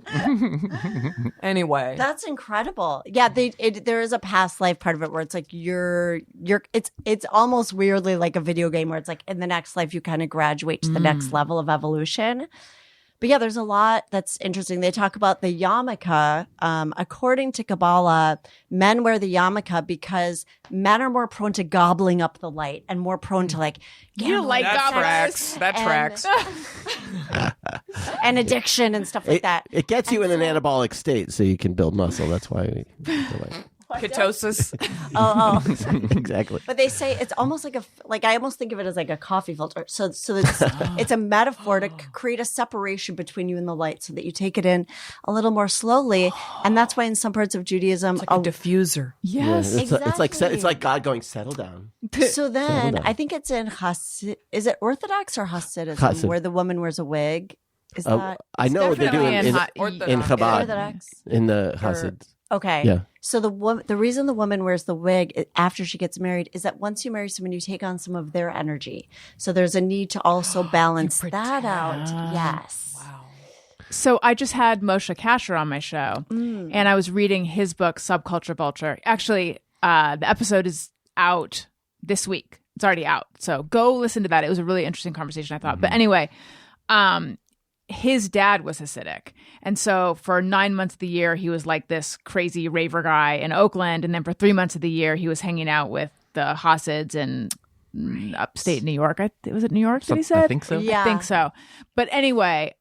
Anyway. That's incredible. Yeah, there is a past life part of it where it's like it's almost weirdly like a video game where it's like in the next life you kind of graduate to the next level of evolution. But yeah, there's a lot that's interesting. They talk about the yarmulke. According to Kabbalah, men wear the yarmulke because men are more prone to gobbling up the light and more prone to like You like that gobblers. tracks. That And- tracks. and addiction and stuff like that. It gets you in an anabolic state so you can build muscle. That's why Ketosis. Oh. exactly. But they say it's almost like I almost think of it as like a coffee filter. So it's a metaphor to create a separation between you and the light, so that you take it in a little more slowly. And that's why in some parts of Judaism, Like a diffuser. Yes. It's like God going, settle down. so then I think it's in is it Orthodox or Hasidism Hasid. where the woman wears a wig? Is that I know what they're doing Definitely in Chabad, Orthodox? in the Hasids. Okay. Yeah. So the reason the woman wears the wig after she gets married is that once you marry someone, you take on some of their energy. So there's a need to also balance that out. Yes. So I just had Moshe Kasher on my show, and I was reading his book, Subculture Vulture. Actually, the episode is out this week. It's already out. So go listen to that. It was a really interesting conversation, I thought. But anyway, his dad was Hasidic. And so for 9 months of the year, he was like this crazy raver guy in Oakland. And then for 3 months of the year, he was hanging out with the Hasids in upstate New York. Was it New York that he said? I think so. Yeah. I think so. But anyway,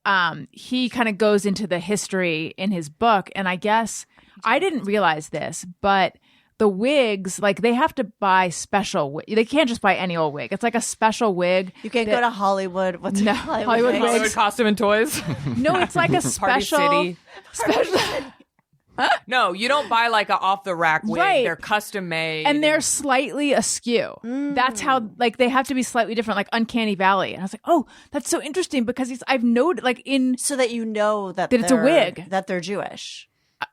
he kind of goes into the history in his book. And I guess I didn't realize this, but the wigs, like they have to buy special. They can't just buy any old wig. It's like a special wig. You can't go to Hollywood. What's No, it? Hollywood wigs? Hollywood Costume and Toys. No, it's like a Party special. City. Special. No, you don't buy like a off the rack wig. Right. They're custom made. And they're slightly askew. That's how, like, they have to be slightly different, like Uncanny Valley. And I was like, oh, that's so interesting because I've noted, like, So that you know that it's a wig. that they're Jewish.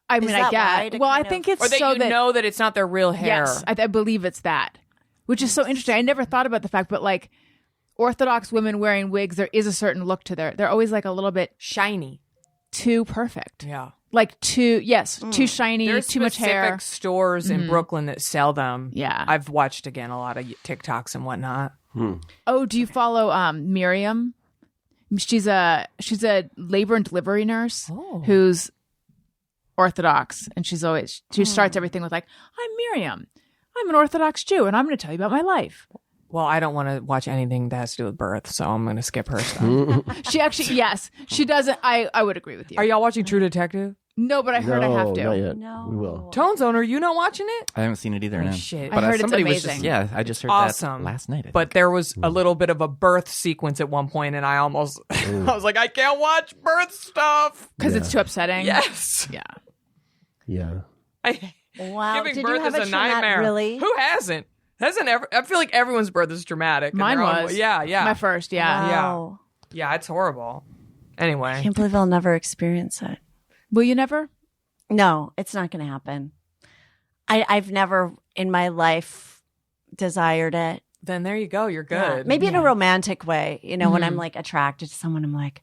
I mean, I that why? get. To Well, I kind of- think it's or that so you that know that it's not their real hair. yes, I believe it's that, which is so interesting. I never thought about the fact, but like Orthodox women wearing wigs, there is a certain look to they're always like a little bit Shiny. too perfect. Yeah. like too shiny, There's too much hair. specific stores in Brooklyn that sell them. Yeah. I've watched, again, a lot of TikToks and whatnot. Oh, do you follow Miriam? She's a labor and delivery nurse who's Orthodox, and she starts everything with like, "I'm Miriam. I'm an Orthodox Jew, and I'm going to tell you about my life." Well, I don't want to watch anything that has to do with birth, so I'm going to skip her stuff. She actually, yes, she doesn't. I would agree with you. Are y'all watching True Detective? No, but I heard I have to. Not yet. No. We will. Tone Zone, are you not watching it? I haven't seen it either. No. Shit. I heard it's somebody was amazing. just I just heard Awesome. that last night. I But think. there was a little bit of a birth sequence at one point, and I almost, I was like, I can't watch birth stuff. Because it's too upsetting. Yes. Yeah. Yeah. Wow. Giving Did birth you have is a traumatic- nightmare. Really? Who hasn't? Hasn't ever? I feel like everyone's birth is traumatic. in Mine their own was. way. Yeah. My first, yeah. Wow. Yeah, it's horrible. I Anyway. can't believe I'll never experience it. Will you never? No, it's not going to happen. I've never in my life desired it. Then there you go. You're Yeah. good. Maybe in a romantic way. You know, when I'm like attracted to someone, I'm like,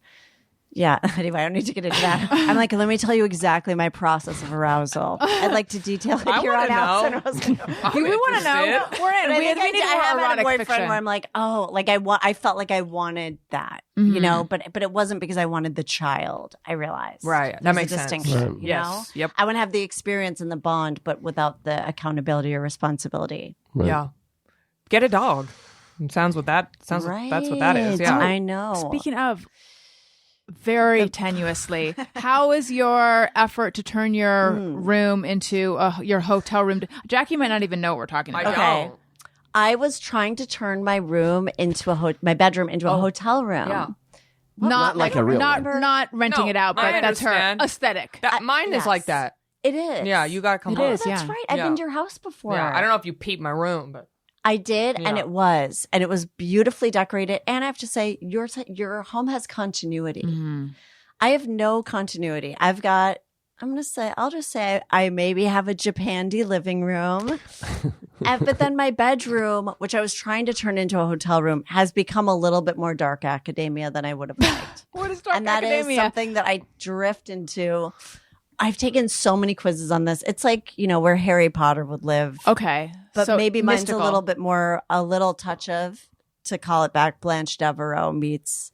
yeah. Anyway, I don't need to get into that. I'm like, let me tell you exactly my process of arousal. I'd like to detail it I here on wanna Allison know. Rosen. We want to know. interested. We're in. But I We think need I more have had a erotic boyfriend fiction. where I'm like, oh, like I felt like I wanted that, you know, but it wasn't because I wanted the child. I realized, Right. That There's makes a sense. distinction. Right. You Yes. know? Yep. I want to have the experience and the bond, but without the accountability or responsibility. Right. Yeah. Get a dog. Sounds what that sounds. That's what that is. Yeah. I know. Speaking of, very tenuously, how is your effort to turn your room into your hotel room? Jackie might not even know what we're talking I about. Okay. don't. I was trying to turn my room into my bedroom into a hotel room. Yeah. Not like a real not one. not renting No, it out, I but that's her understand. aesthetic. Mine is yes. like that. It is. Yeah. You got to come It home. is, That's yeah. right. I've Yeah. been to your house before. Yeah. I don't know if you peeped my room, but I did, and Yeah. it was beautifully decorated. And I have to say, your home has continuity. I have no continuity. I'll just say I maybe have a Japandi living room. But then my bedroom, which I was trying to turn into a hotel room, has become a little bit more dark academia than I would have liked. What is dark And that is academia? something that I drift into. I've taken so many quizzes on this. It's like, where Harry Potter would live. Okay, But so maybe mine's mystical. a little bit more, a little touch of, to call it back, Blanche Devereaux meets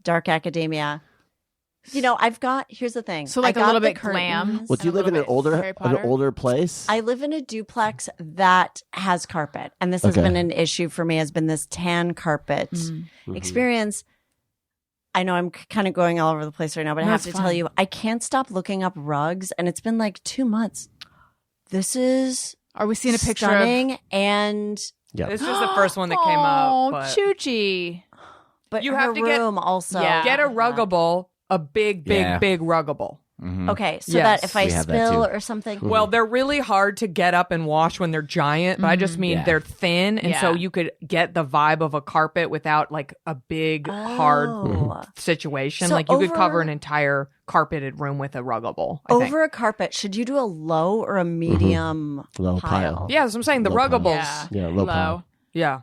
dark academia. Here's the thing. So like I a got little the bit glam. curtains. Well, do you A live in little an bit Harry older Potter? place? I live in a duplex that has carpet. And this has Okay. been an issue for me, has been this tan carpet experience. I know I'm kind of going all over the place right now, but I No, have it's to fine. tell you, I can't stop looking up rugs. And it's been like 2 months. This is Are we seeing a picture stunning. And, Yeah. this is the first one that came Oh, up. But Choochie. but You her have to get- room also. Yeah. get a ruggable, a big, Yeah. big ruggable. Okay, so Yes. that if I We have that spill too. or something, Well, they're really hard to get up and wash when they're giant, but I just mean Yeah. they're thin, and so Yeah. you could get the vibe of a carpet without like a big hard Oh. situation. So like you could cover over- an entire carpeted room with a ruggable. I think. over a carpet, should you do a low or a medium Low pile. Yeah, that's what I'm saying. The Low pile. ruggables. Yeah, Yeah, low pile. Yeah.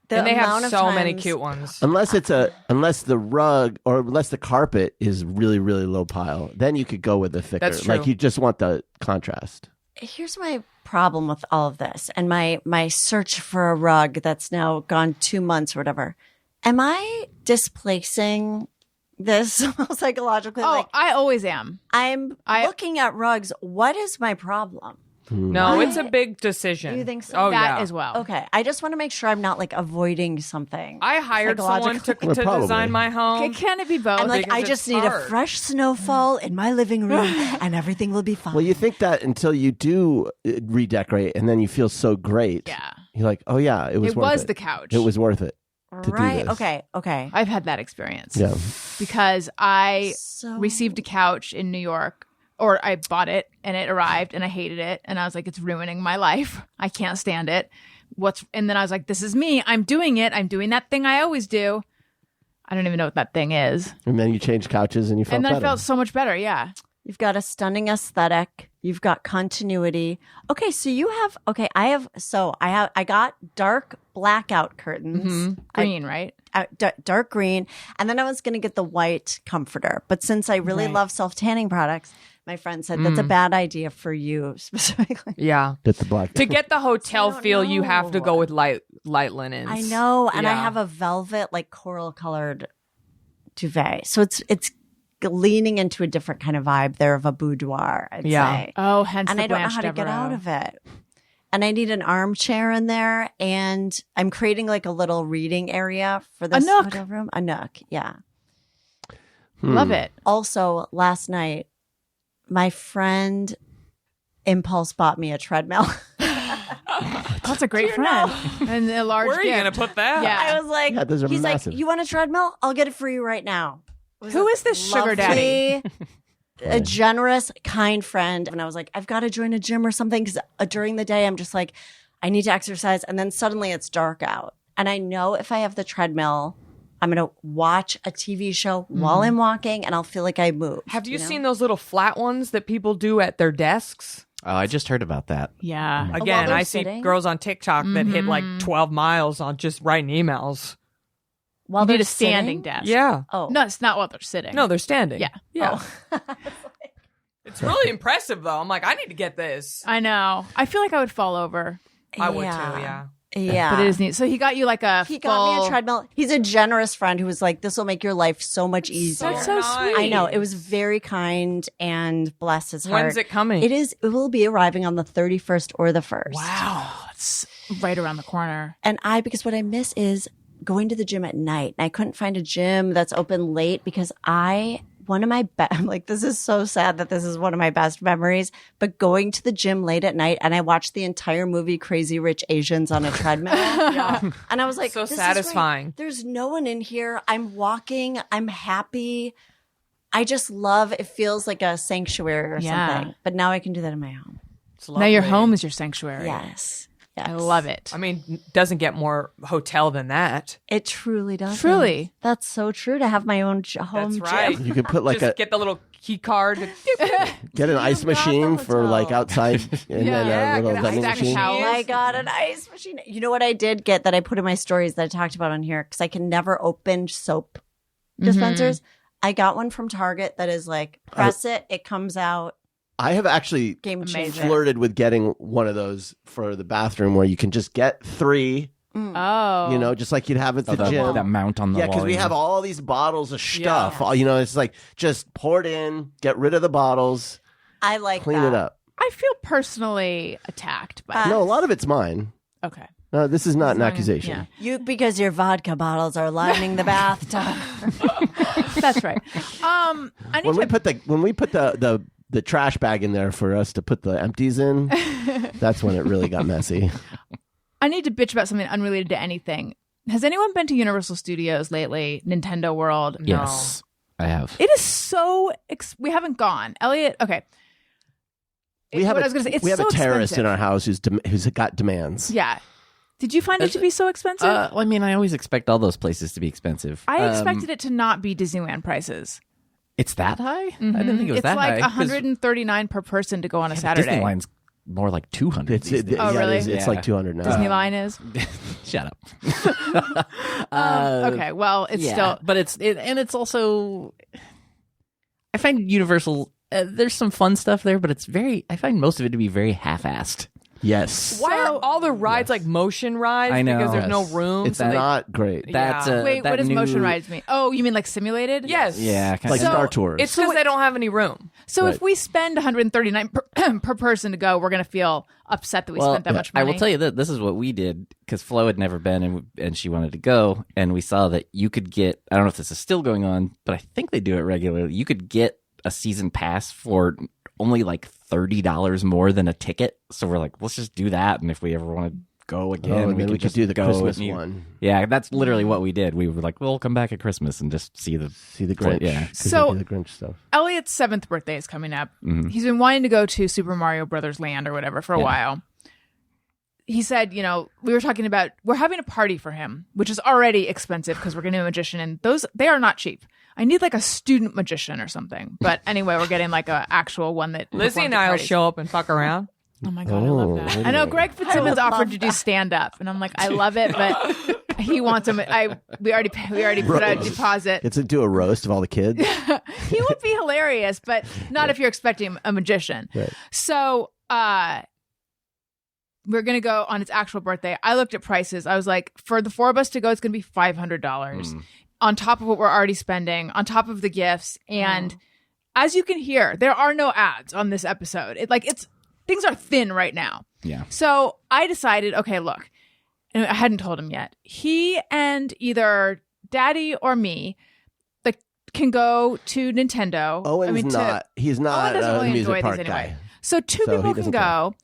The And they amount have of so many times- cute ones. Unless the rug or unless the carpet is really, really low pile, then you could go with the thicker. That's true. Like you just want the contrast. Here's my problem with all of this, and my search for a rug that's now gone 2 months or whatever. Am I displacing this psychologically? Oh, Like I always am. I'm looking at rugs. What is my problem? No, it's a big decision. You think so? Oh, That yeah. as well. Okay, I just want to make sure I'm not like avoiding something. I hired someone to, Well, to probably. design my home. Can it be both? I'm like, because I it's just need a hard. fresh snowfall in my living room, and everything will be fine. Well, you think that until you do redecorate, and then you feel so great. Yeah. You're like, oh yeah, it was. It worth was it. the couch. It was worth it. To right? do this. Okay. I've had that experience. Yeah. Because I So- received a couch in New York, or I bought it and it arrived and I hated it. And I was like, it's ruining my life. I can't stand it. And then I was like, this is me. I'm doing it. I'm doing that thing I always do. I don't even know what that thing is. And then you changed couches, and you felt And then better. I felt so much better. Yeah. You've got a stunning aesthetic. You've got continuity. Okay, so I got dark blackout curtains. Green, right? Dark green. And then I was going to get the white comforter. But since I really love self-tanning products, My friend said that's a bad idea for you specifically. Yeah. Get the black. To get the hotel don't feel, you have to know. go with light linens. I know, and I Yeah. have a velvet, like coral colored duvet, so it's leaning into a different kind of vibe there of a boudoir. I'd say. Oh, hence And the I don't know how to Blanche get out Devereaux. of it. And I need an armchair in there, and I'm creating like a little reading area for this nook. hotel room. A nook, yeah. Love it. Also, last night, my friend Impulse bought me a treadmill. That's a great friend. And a large Where are you gift. going to put that? Yeah. I was like, Yeah, those are he's massive. like, you want a treadmill? I'll get it for you right now. It was Who a is this sugar daddy? lovely, a generous, kind friend. And I was like, I've got to join a gym or something because during the day I'm just like, I need to exercise. And then suddenly it's dark out. And I know if I have the treadmill, I'm going to watch a TV show while I'm walking and I'll feel like I moved. Have you know? seen those little flat ones that people do at their desks? Oh, I just heard about that. Yeah. Again, they're I see sitting? girls on TikTok that hit like 12 miles on just writing emails. While You they're need a standing sitting? desk. Yeah. Oh. No, it's not while they're sitting. No, they're standing. Yeah. Yeah. It's really impressive, though. I'm like, I need to get this. I know. I feel like I would fall over. I would too, yeah. Yeah. But it is neat. So he got you like a He got me full- a treadmill. He's a generous friend who was like, this will make your life so much easier. That's so Nice. sweet. I know. It was very kind and bless his heart. When's it coming? It will be arriving on the 31st or the 1st. Wow. It's right around the corner. And because what I miss is going to the gym at night. And I couldn't find a gym that's open late because I'm like, this is so sad that this is one of my best memories, but going to the gym late at night and I watched the entire movie Crazy Rich Asians on a treadmill. And I was like, So this is satisfying. great. There's no one in here. I'm walking. I'm happy. I just love, it feels like a sanctuary or Yeah. something. But now I can do that in my home. It's Now your lovely. home is your sanctuary. Yes. Yes. I love it. I mean, doesn't get more hotel than that. It truly does. Truly. That's so true to have my own home That's right. gym. You could put like Just a get the little key card. get an ice machine for like outside, and Yeah. then a little get an vending stack of machine. towels. I got an ice machine. You know what I did get that I put in my stories that I talked about on here because I can never open soap dispensers. I got one from Target that is like press it comes out. I have actually Game Amazing. changer. flirted with getting one of those for the bathroom where you can just get 3, Oh. you know, just like you'd have at the Oh, gym. that mount on the Yeah, wall. because we you have know. all these bottles of stuff. You know, it's like just pour it in, get rid of the bottles, I like clean that. it up. I feel personally attacked by No, a lot of it's mine. Okay. No, this is not an long as- accusation. yeah. Because your vodka bottles are lining the bathtub. That's right. I need When to we put the trash bag in there for us to put the empties in, that's when it really got messy. I need to bitch about something unrelated to anything. Has anyone been to Universal Studios lately? Nintendo World? Yes, I have. It is so. We haven't gone. Elliot, okay. We have What I was gonna say, it's we have so a terrorist expensive. in our house who's got demands. Yeah. Did you find it to be so expensive? Well, I mean, I always expect all those places to be expensive. I expected it to not be Disneyland prices. It's that high? I didn't think it was It's that like high. 'cause $139 per person to go on a Saturday. Disneyland's more like 200. It's these days. Oh, yeah, really? It's Yeah. like 200 now. Disneyline is. Shut up. Okay, well, it's yeah, still. but it's also. I find Universal. There's some fun stuff there, but I find most of it to be very half-assed. Yes. Why are all the rides like motion rides? I know. Because there's no Yes. room. It's so they- not great. Yeah. That, Wait, that what does new- motion rides mean? Oh, you mean like simulated? Yes. Yeah, kind Like of. Star Tours. It's because they don't have any room. So Right. if we spend $139 per person to go, we're going to feel upset that we spent that much I money. will tell you that this is what we did because Flo had never been and she wanted to go, and we saw that you could get. I don't know if this is still going on, but I think they do it regularly. You could get a season pass for only like $30 more than a ticket. So we're like, let's just do that, and if we ever want to go again, and then we can could just do the go Christmas and one. Yeah, that's literally what we did. We were like, we'll come back at Christmas and just see the Grinch. Yeah. 'cause So- they do the Grinch stuff. Elliot's 7th birthday is coming up. Mm-hmm. He's been wanting to go to Super Mario Brothers Land or whatever for a while. He said, we were talking about, we're having a party for him, which is already expensive because we're getting a magician, and they are not cheap. I need like a student magician or something. But anyway, we're getting like an actual one that Lizzie performs and at I will parties. show up and fuck around. Oh my God, I love that. I know Greg Fitzsimmons offered to do stand up, and I'm like, I love it, but He wants them. We already put a deposit. It's do a roast of all the kids. He would be hilarious, but not if you're expecting a magician. Right. So we're going to go on its actual birthday. I looked at prices. I was like, for the four of us to go, it's going to be $500 on top of what we're already spending, on top of the gifts. And as you can hear, there are no ads on this episode. Things are thin right now. Yeah. So I decided, okay, look, and I hadn't told him yet. He and either Daddy or me can go to Nintendo. He's not Owen doesn't a really music enjoy park these guy. anyway. So two So he people can doesn't go,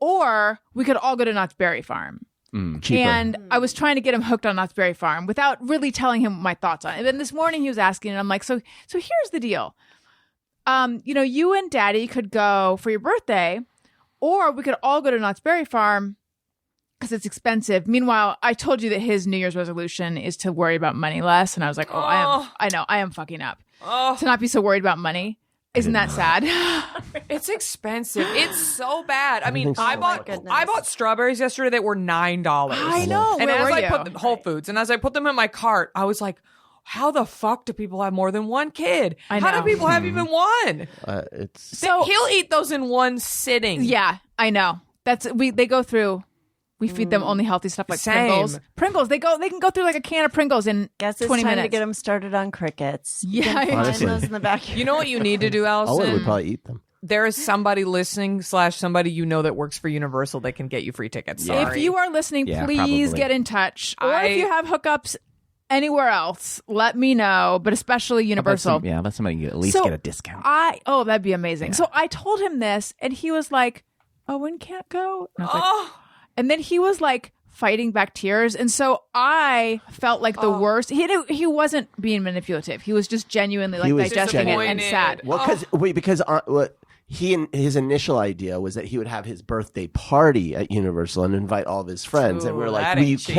or we could all go to Knott's Berry Farm. Cheaper. And I was trying to get him hooked on Knott's Berry Farm without really telling him my thoughts on it. And then this morning he was asking, and I'm like, so here's the deal. You and Daddy could go for your birthday, or we could all go to Knott's Berry Farm because it's expensive. Meanwhile, I told you that his New Year's resolution is to worry about money less. And I was like, I am fucking up. To not be so worried about money. Isn't that sad? It's expensive. It's so bad. I mean, so. I bought strawberries yesterday that were $9. I know. And Where as were I you? put them, Whole Foods, and as I put them in my cart, I was like, how the fuck do people have more than one kid? I How know. do people have even one? So He'll eat those in one sitting. yeah, I know. They go through. We feed them only healthy stuff like Same. Pringles. Pringles. They can go through like a can of Pringles in Guess it's 20 time minutes. to get them started on crickets. You Yeah, can find honestly. those in the backyard. You know what you need to do, Owen would Allison? probably eat them. There is somebody listening / somebody you know that works for Universal that can get you free tickets. Yeah. Sorry. If you are listening, Yeah, please probably. get in touch. Or if you have hookups anywhere else, let me know. But especially Universal. Let somebody at least So, get a discount. That'd be amazing. So I told him this, and he was like, "Owen can't go." And I was like, and then he was like fighting back tears, and so I felt like the worst. He wasn't being manipulative. He was just genuinely He like was digesting it and disappointed. sad. Well, because his initial idea was that he would have his birthday party at Universal and invite all of his friends, and we were like, that ain't cheap.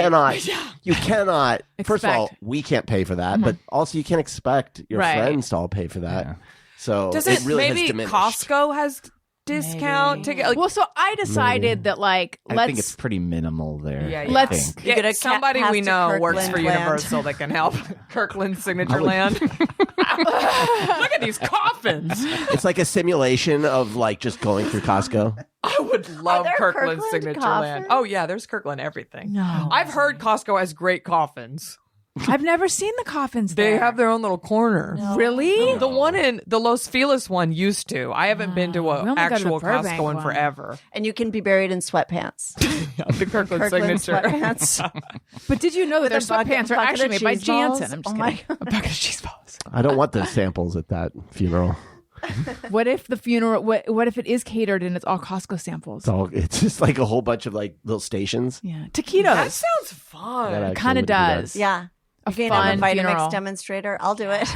you cannot. First of all, Expect. we can't pay for that, but also you can't expect your Right. friends to all pay for that. Yeah. So Does it really maybe has diminished. Costco has discount ticket? Like, Well, so I decided that I think it's let's pretty minimal there. Yeah, I let's- think. get get a somebody pass we to know works Kirkland for Land. Universal that can help. Kirkland Signature Land. Look at these coffins. It's like a simulation of like just going through Costco. I would love there Kirkland Kirkland Signature coffins? Land. Oh yeah, there's Kirkland everything. No. I've heard Costco has great coffins. I've never seen the coffins. They there. have their own little corner. Really? The one in the Los Feliz one used to. I haven't been to we an only go to the actual Burbank Costco in one. forever. And you can be buried in sweatpants. The Kirkland, Kirkland Signature. sweatpants. But did you know that their With a bucket- sweatpants are bucket actually of made by cheese balls? Jansen? I'm just Oh my kidding. A bucket of cheese balls. I don't want the samples at that funeral. What if the funeral? What if it is catered and it's all Costco samples? It's just like a whole bunch of like little stations. Yeah, That taquitos. sounds fun. That actually Kinda would be good. does. Yeah. A You can have a fun Vitamix funeral. demonstrator. I'll do it.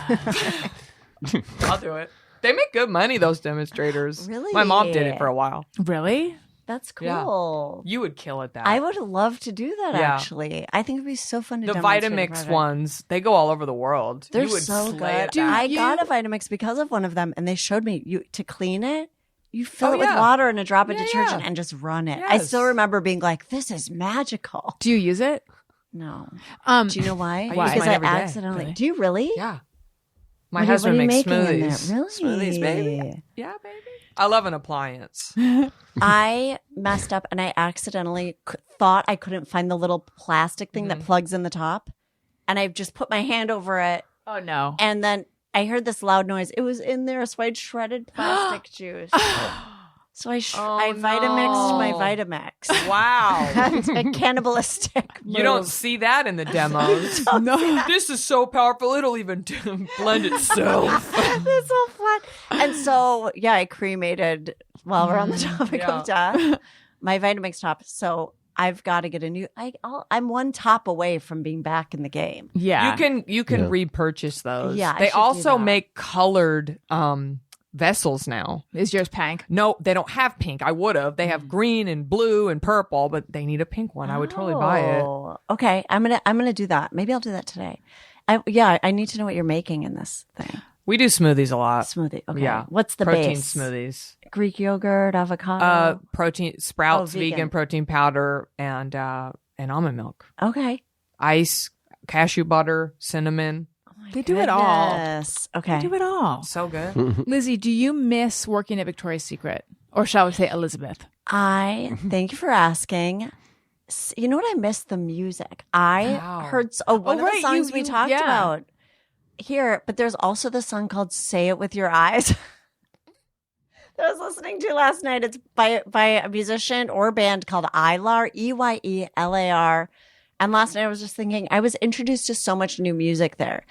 I'll do it. They make good money, those demonstrators. Really? My mom did it for a while. Really? That's Yeah. cool. You would kill at that. I would love to do that, Yeah. actually. I think it'd be so fun to The demonstrate a Vitamix product. ones, they go all over the world. They're you would so slay good. at Dude, that. I you- got a Vitamix because of one of them, and they showed me to clean it. You fill Oh, it with yeah. water and a drop of Yeah, detergent yeah. and just run it. I Yes. still remember being like, "This is magical." Do you use it? No, Um, do you know why? use Because mine I every day. accidentally. Really? Do you really? Yeah. My What husband are you makes making in there? smoothies. Really? Smoothies, baby. Yeah, baby. I love an appliance. I messed up and I accidentally thought I couldn't find the little plastic thing Mm-hmm. that plugs in the top, and I just put my hand over it, oh no. and then I heard this loud noise. It was in there, so I shredded plastic juice. So I Oh, Vitamixed my no. Vitamix. Wow. That's a cannibalistic move. You don't see that in the demos. No. This is so powerful, it'll even blend itself. It's so flat. And so, yeah, I cremated, while we're on the topic Yeah. of death, my Vitamix top. So I've got to get a new. I'm one top away from being back in the game. Yeah. You can Yeah. repurchase those. Yeah, I They should do also that. make colored vessels now. Is yours pink? No, they don't have pink. I would have. They have green and blue and purple, but they need a pink one. I would totally buy it. Oh, okay. I'm gonna do that. Maybe I'll do that today. I need to know what you're making in this thing. We do smoothies a lot. Smoothie. Okay. Yeah. What's the protein base? smoothies? Greek yogurt, avocado. Protein Sprouts Oh, vegan. vegan protein powder and and almond milk. Okay. Ice, cashew butter, cinnamon. They do it all. Goodness. Okay. They do it all. So good. Lizzie, do you miss working at Victoria's Secret? Or shall we say Elizabeth? Thank you for asking. You know what? I miss the music. I heard one of the songs we talked about here, but there's also the song called "Say It With Your Eyes" that I was listening to last night. It's by a musician or band called Eylar, Eyelar. And last night I was just thinking, I was introduced to so much new music there.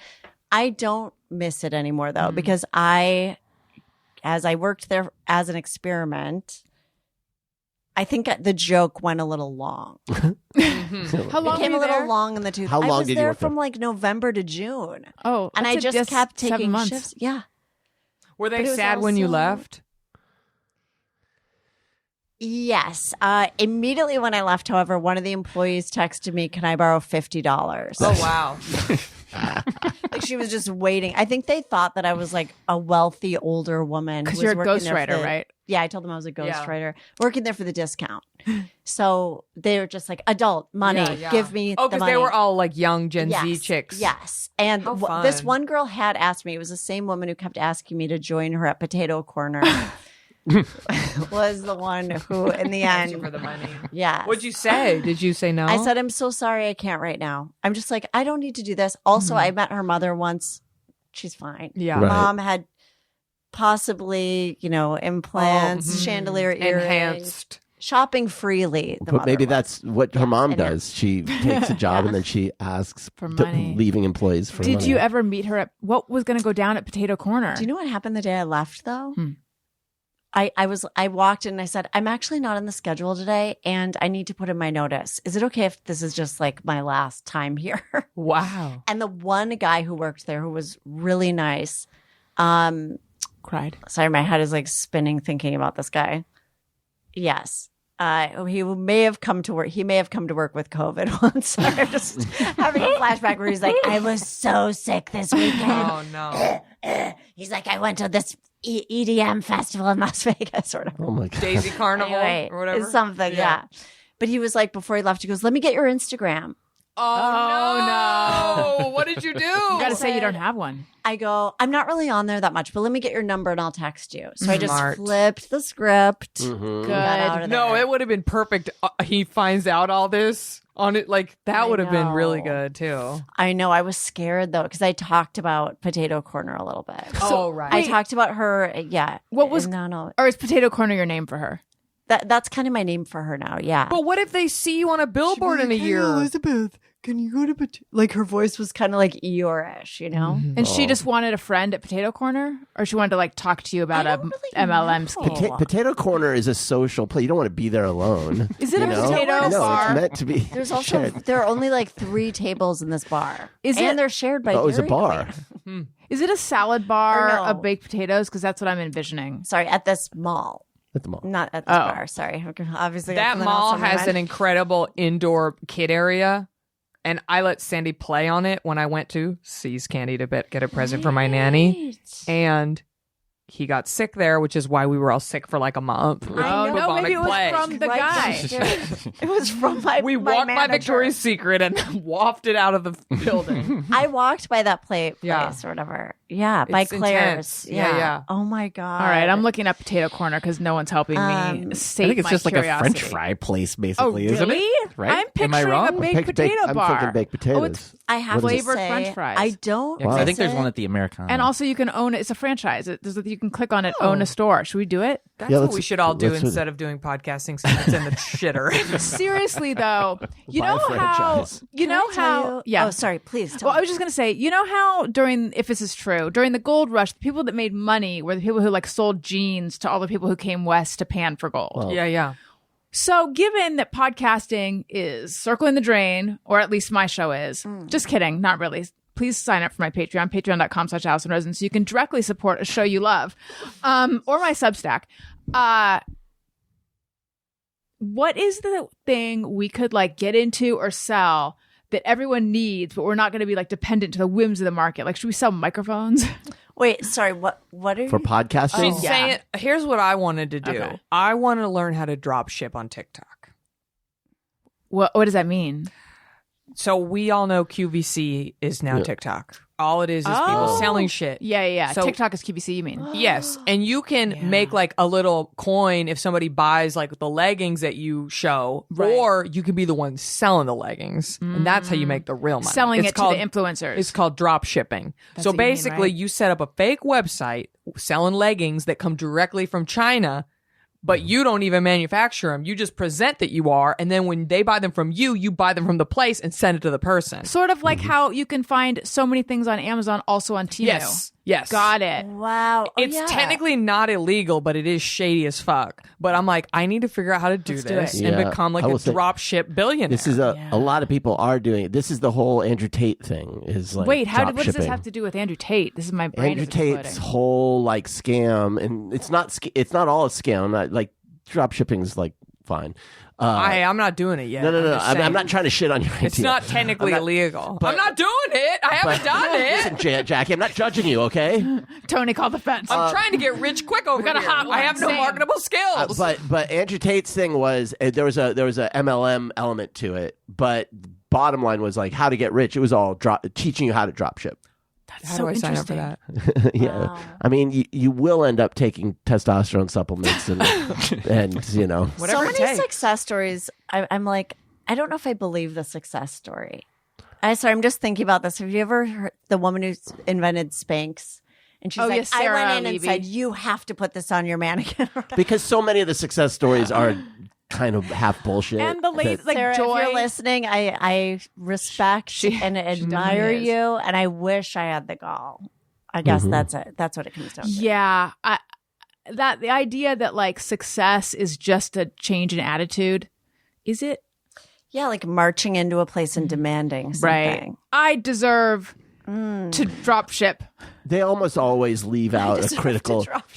I don't miss it anymore though, because as I worked there as an experiment, I think the joke went a little long. How long It came were a you little there? long in the tooth. How long I was did you there work there? from like November to June. Oh, And I just kept 7 taking months. shifts. Yeah. Were But they it was sad when you also- left? Yes. Immediately when I left, however, one of the employees texted me, "Can I borrow $50?" Oh, wow. Like she was just waiting. I think they thought that I was like a wealthy older woman. Because who you're was a working there for ghostwriter, the- right? Yeah, I told them I was a Yeah. ghostwriter working there for the discount. So they were just like, adult money, Yeah. give me Oh, the because money. they were all like young Gen Z Yes, chicks. Yes. And How this fun. one girl had asked me, it was the same woman who kept asking me to join her at Potato Corner, was the one who, in the Thank you end, for the money. yeah. What'd you say? Did you say no? I said, "I'm so sorry, I can't right now." I'm just like, I don't need to do this. Also, I met her mother once. She's fine. Yeah. Right. Mom had possibly, implants, chandelier earrings, Enhanced. shopping freely. The But mother maybe was. that's what her mom and her- does. She takes a job and then she asks For money. leaving employees for Did money. you ever meet her at what was going to go down at Potato Corner? Do you know what happened the day I left though? I walked in and I said, "I'm actually not on the schedule today and I need to put in my notice. Is it okay if this is just like my last time here?" Wow. And the one guy who worked there who was really nice, Cried. sorry, my head is like spinning thinking about this guy. Yes. He may have come to work. He may have come to work with COVID once. I'm just having a flashback where he's like, "I was so sick this weekend." Oh, no. He's like, "I went to this EDM festival in Las Vegas," sort of. Oh my god. Daisy Carnival Anyway, or whatever. it's something, yeah. But he was like, before he left, he goes, "Let me get your Instagram." Oh, no. What did you do? You got to say you don't have one. I go, "I'm not really on there that much, but let me get your number and I'll text you." So I just Smart. flipped the script. Mhm. Good. Got out of No, there. it would have been perfect. He finds out all this on it. Like, that I would have been really know. good, too. I know. I was scared though, because I talked about Potato Corner a little bit. Oh, right. I talked about her. Yeah. What was- no? Or is Potato Corner your name for her? That's kind of my name for her now. Yeah. But what if they see you on a billboard in a year? Elizabeth, can you go to like her voice was kind of like Eeyore-ish, you know? And she just wanted a friend at Potato Corner? Or she wanted to like talk to you about I a don't really MLM know. scheme? Potato Corner is a social place. You don't want to be there alone. Is it you a know? potato No, bar? it's meant to be. There's also shared. there are only like 3 tables in this bar. Is and it- they're shared by Oh, it's a Dairy bar. Queen. Is it a salad bar Or no. of baked potatoes? Because that's what I'm envisioning. Sorry, at this mall. At the mall. Not at this Oh. bar. Sorry. Obviously That something mall else on my has mind. an incredible indoor kid area. And I let Sandy play on it when I went to See's Candy to get a present for my nanny. And he got sick there, which is why we were all sick for like a month. with Oh, no, bubonic maybe it was plague. from the Right guy. downstairs. It was from my We my walked by manager. Victoria's Secret and wafted out of the building. I walked by that place Yeah. or whatever. Yeah, by It's Claire's. intense. Yeah. Oh my god. All right, I'm looking up Potato Corner because no one's helping me sate I think it's my just like a curiosity. French fry place, Oh, basically, really? isn't it? Right? I'm Am picturing I wrong? a baked potato I'm bar. thinking baked potatoes. Oh, it's I have What is it? to flavored say, French fries. I don't. Yeah, 'cause I think there's miss one it. at the Americana. and also you can own it. It's a franchise. You can click on it, own a store. Should we do it? That's Yeah, what let's- we should all do let's do instead of doing podcasting since it's in the shitter. Seriously though, you Buy know a how franchise. you know Can I tell how you- yeah. Oh, sorry. Please tell Well, I me. was just gonna say, you know how during, if this is true, during the gold rush, the people that made money were the people who like sold jeans to all the people who came west to pan for gold. Yeah. So, given that podcasting is circling the drain, or at least my show is, just kidding, not really. Please sign up for my Patreon, patreon.com/AllisonRosen, so you can directly support a show you love, or my Substack. What is the thing we could like get into or sell that everyone needs, but we're not going to be like dependent to the whims of the market? Like, should we sell microphones? Wait, sorry. What are For you? podcasting? She's Yeah. saying, here's what I wanted to do. Okay. I want to learn how to drop ship on TikTok. What does that mean? So we all know QVC is now TikTok. All it is people selling shit. Yeah. So, TikTok is QVC, you mean? Yes. And you can make like a little coin if somebody buys like the leggings that you show, or you can be the one selling the leggings. And that's how you make the real money. Selling it to the influencers. It's called drop shipping. That's so what you mean, basically, right? you set up a fake website selling leggings that come directly from China, but you don't even manufacture them. You just present that you are, and then when they buy them from you, you buy them from the place and send it to the person. Sort of like how you can find so many things on Amazon, also on Temu. Yes. Got it. Wow. It's technically not illegal, but it is shady as fuck. But I'm like, I need to figure out how to do this and Yeah. become like I a will say, drop ship billionaire. This is a lot of people are doing it. This is the whole Andrew Tate thing. Is like Wait, what does this dropshipping. have to do with Andrew Tate? This is my brain Andrew is Tate's exploding. whole like scam, and it's not all a scam. Like drop shipping is like fine. I'm not doing it yet. No. just saying. I'm not trying to shit on your idea. It's not technically illegal. I'm not doing it. I haven't done it. Listen, Jackie, I'm not judging you, okay? Tony called the fence. I'm trying to get rich quick over got a here. hotline. I have no Same. marketable skills. But Andrew Tate's thing was there was a MLM element to it, but bottom line was like how to get rich. It was all teaching you how to drop ship. That's How so do I sign up for interesting. that? Yeah, Wow. I mean you will end up taking testosterone supplements and you know. Whatever so it many takes. success stories. I'm like, I don't know if I believe the success story. I'm just thinking about this. Have you ever heard the woman who invented Spanx? And she's Oh, like, yes, I Sarah went in and Levy. said, you have to put this on your mannequin. Because so many of the success stories are kind of half bullshit. And the lady, that- like Sarah, Joy. if you're listening, I respect and admire really is. you, and I wish I had the gall. I guess that's it. That's what it comes down to. Yeah, the idea that like success is just a change in attitude, is it? Yeah, like marching into a place and demanding something. Right. I deserve to drop ship. they almost always leave out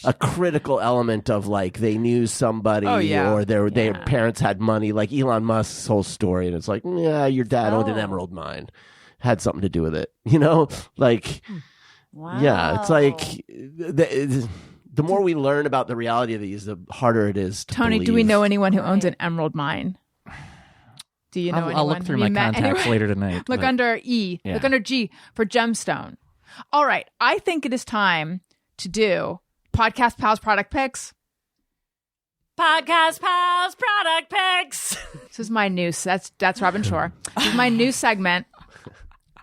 a critical element of like they knew somebody or their parents had money, like Elon Musk's whole story, and it's like, yeah, your dad owned an emerald mine, had something to do with it, you know, like. Wow. Yeah, it's like the more we learn about the reality of these, the harder it is to Tony, believe. do we know anyone who owns an emerald mine? Do you know anyone? I'll look through Have my you met contacts anyone? later tonight. Look but- under E. Yeah. Look under G for gemstone. All right. I think it is time to do Podcast Pals product picks. Podcast Pals product picks. This is my new, that's Robin Shore. This is my new segment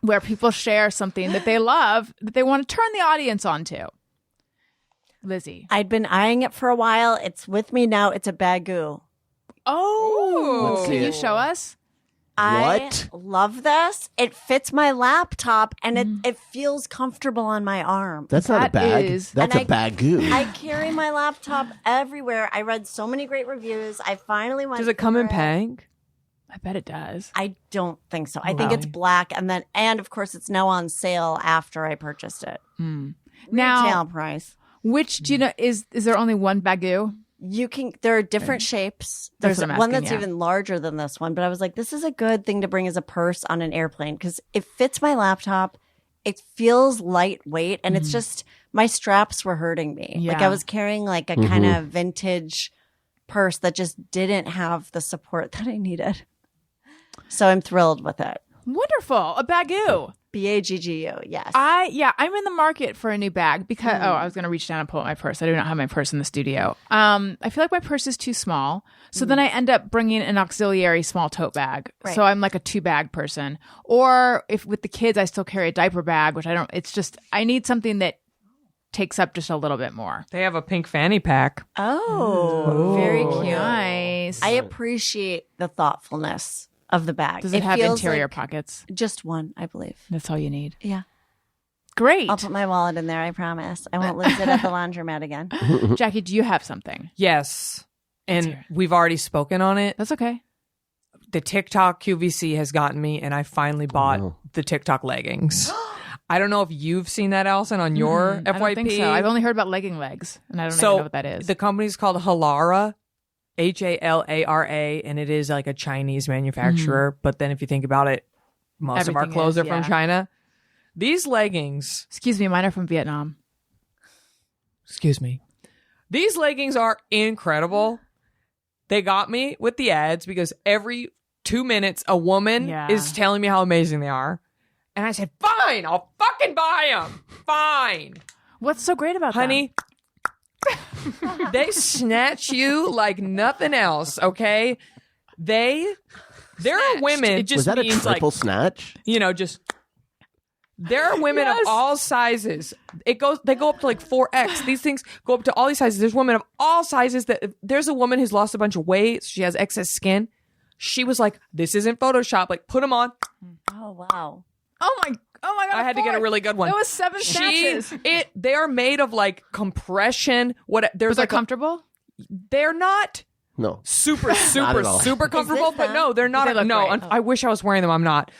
where people share something that they love that they want to turn the audience onto. Lizzie. I'd been eyeing it for a while. It's with me now. It's a bagoo. Oh, Let's see can you it. show us? What? I love this. It fits my laptop and it feels comfortable on my arm. That's not a That bag. is- That's And a bagoo. I carry my laptop everywhere. I read so many great reviews. I finally went. Does it come in through Pang? I bet it does. I don't think so. I think it's black, and of course it's now on sale after I purchased it. Now, Retail price. which do you know is there only one bagoo? You can. There are different shapes. That's There's what I'm one asking, that's yeah. even larger than this one. But I was like, this is a good thing to bring as a purse on an airplane because it fits my laptop. It feels lightweight, and it's just my straps were hurting me. Like Yeah. I was carrying like a kind of vintage purse that just didn't have the support that I needed. So I'm thrilled with it. Wonderful, a bagoo. BAGGU, yes. I'm in the market for a new bag because I was going to reach down and pull out my purse. I do not have my purse in the studio. I feel like my purse is too small, so then I end up bringing an auxiliary small tote bag. Right. So I'm like a 2-bag person. Or if with the kids, I still carry a diaper bag, which I don't. It's just I need something that takes up just a little bit more. They have a pink fanny pack. Oh, very cute. Nice. I appreciate the thoughtfulness of the bag. Does it have feels interior like pockets? just one, I believe. That's all you need. Yeah. Great. I'll put my wallet in there, I promise. I won't lose it at the laundromat again. Jackie, do you have something? Yes. Let's And hear it. we've already spoken on it. That's okay. The TikTok QVC has gotten me, and I finally bought the TikTok leggings. I don't know if you've seen that, Allison, on your FYP. I don't think so. I've only heard about legging legs, and I don't even know what that is. The company's called Halara, Halara, and it is like a Chinese manufacturer. But then if you think about it, most of our Everything clothes is, are from yeah. China. These leggings, Excuse me, mine are from Vietnam. these leggings are incredible. They got me with the ads because every 2 minutes, a woman is telling me how amazing they are. And I said, fine, I'll fucking buy them. Fine. What's so great about Honey, they snatch you like nothing else, okay? There are women. It just Was that a means triple like, snatch? you know, just there are women of all sizes. They go up to like 4X. These things go up to all these sizes. There's women of all sizes. There's a woman who's lost a bunch of weight. She has excess skin. She was like, "This isn't Photoshop. Like, put them on." Oh wow. Oh my god! I had to get a really good one. It was 7 snatches. They are made of like compression. But they're comfortable. They're not No. super at all. comfortable, but them? no, they're not. They look great. I wish I was wearing them. I'm not.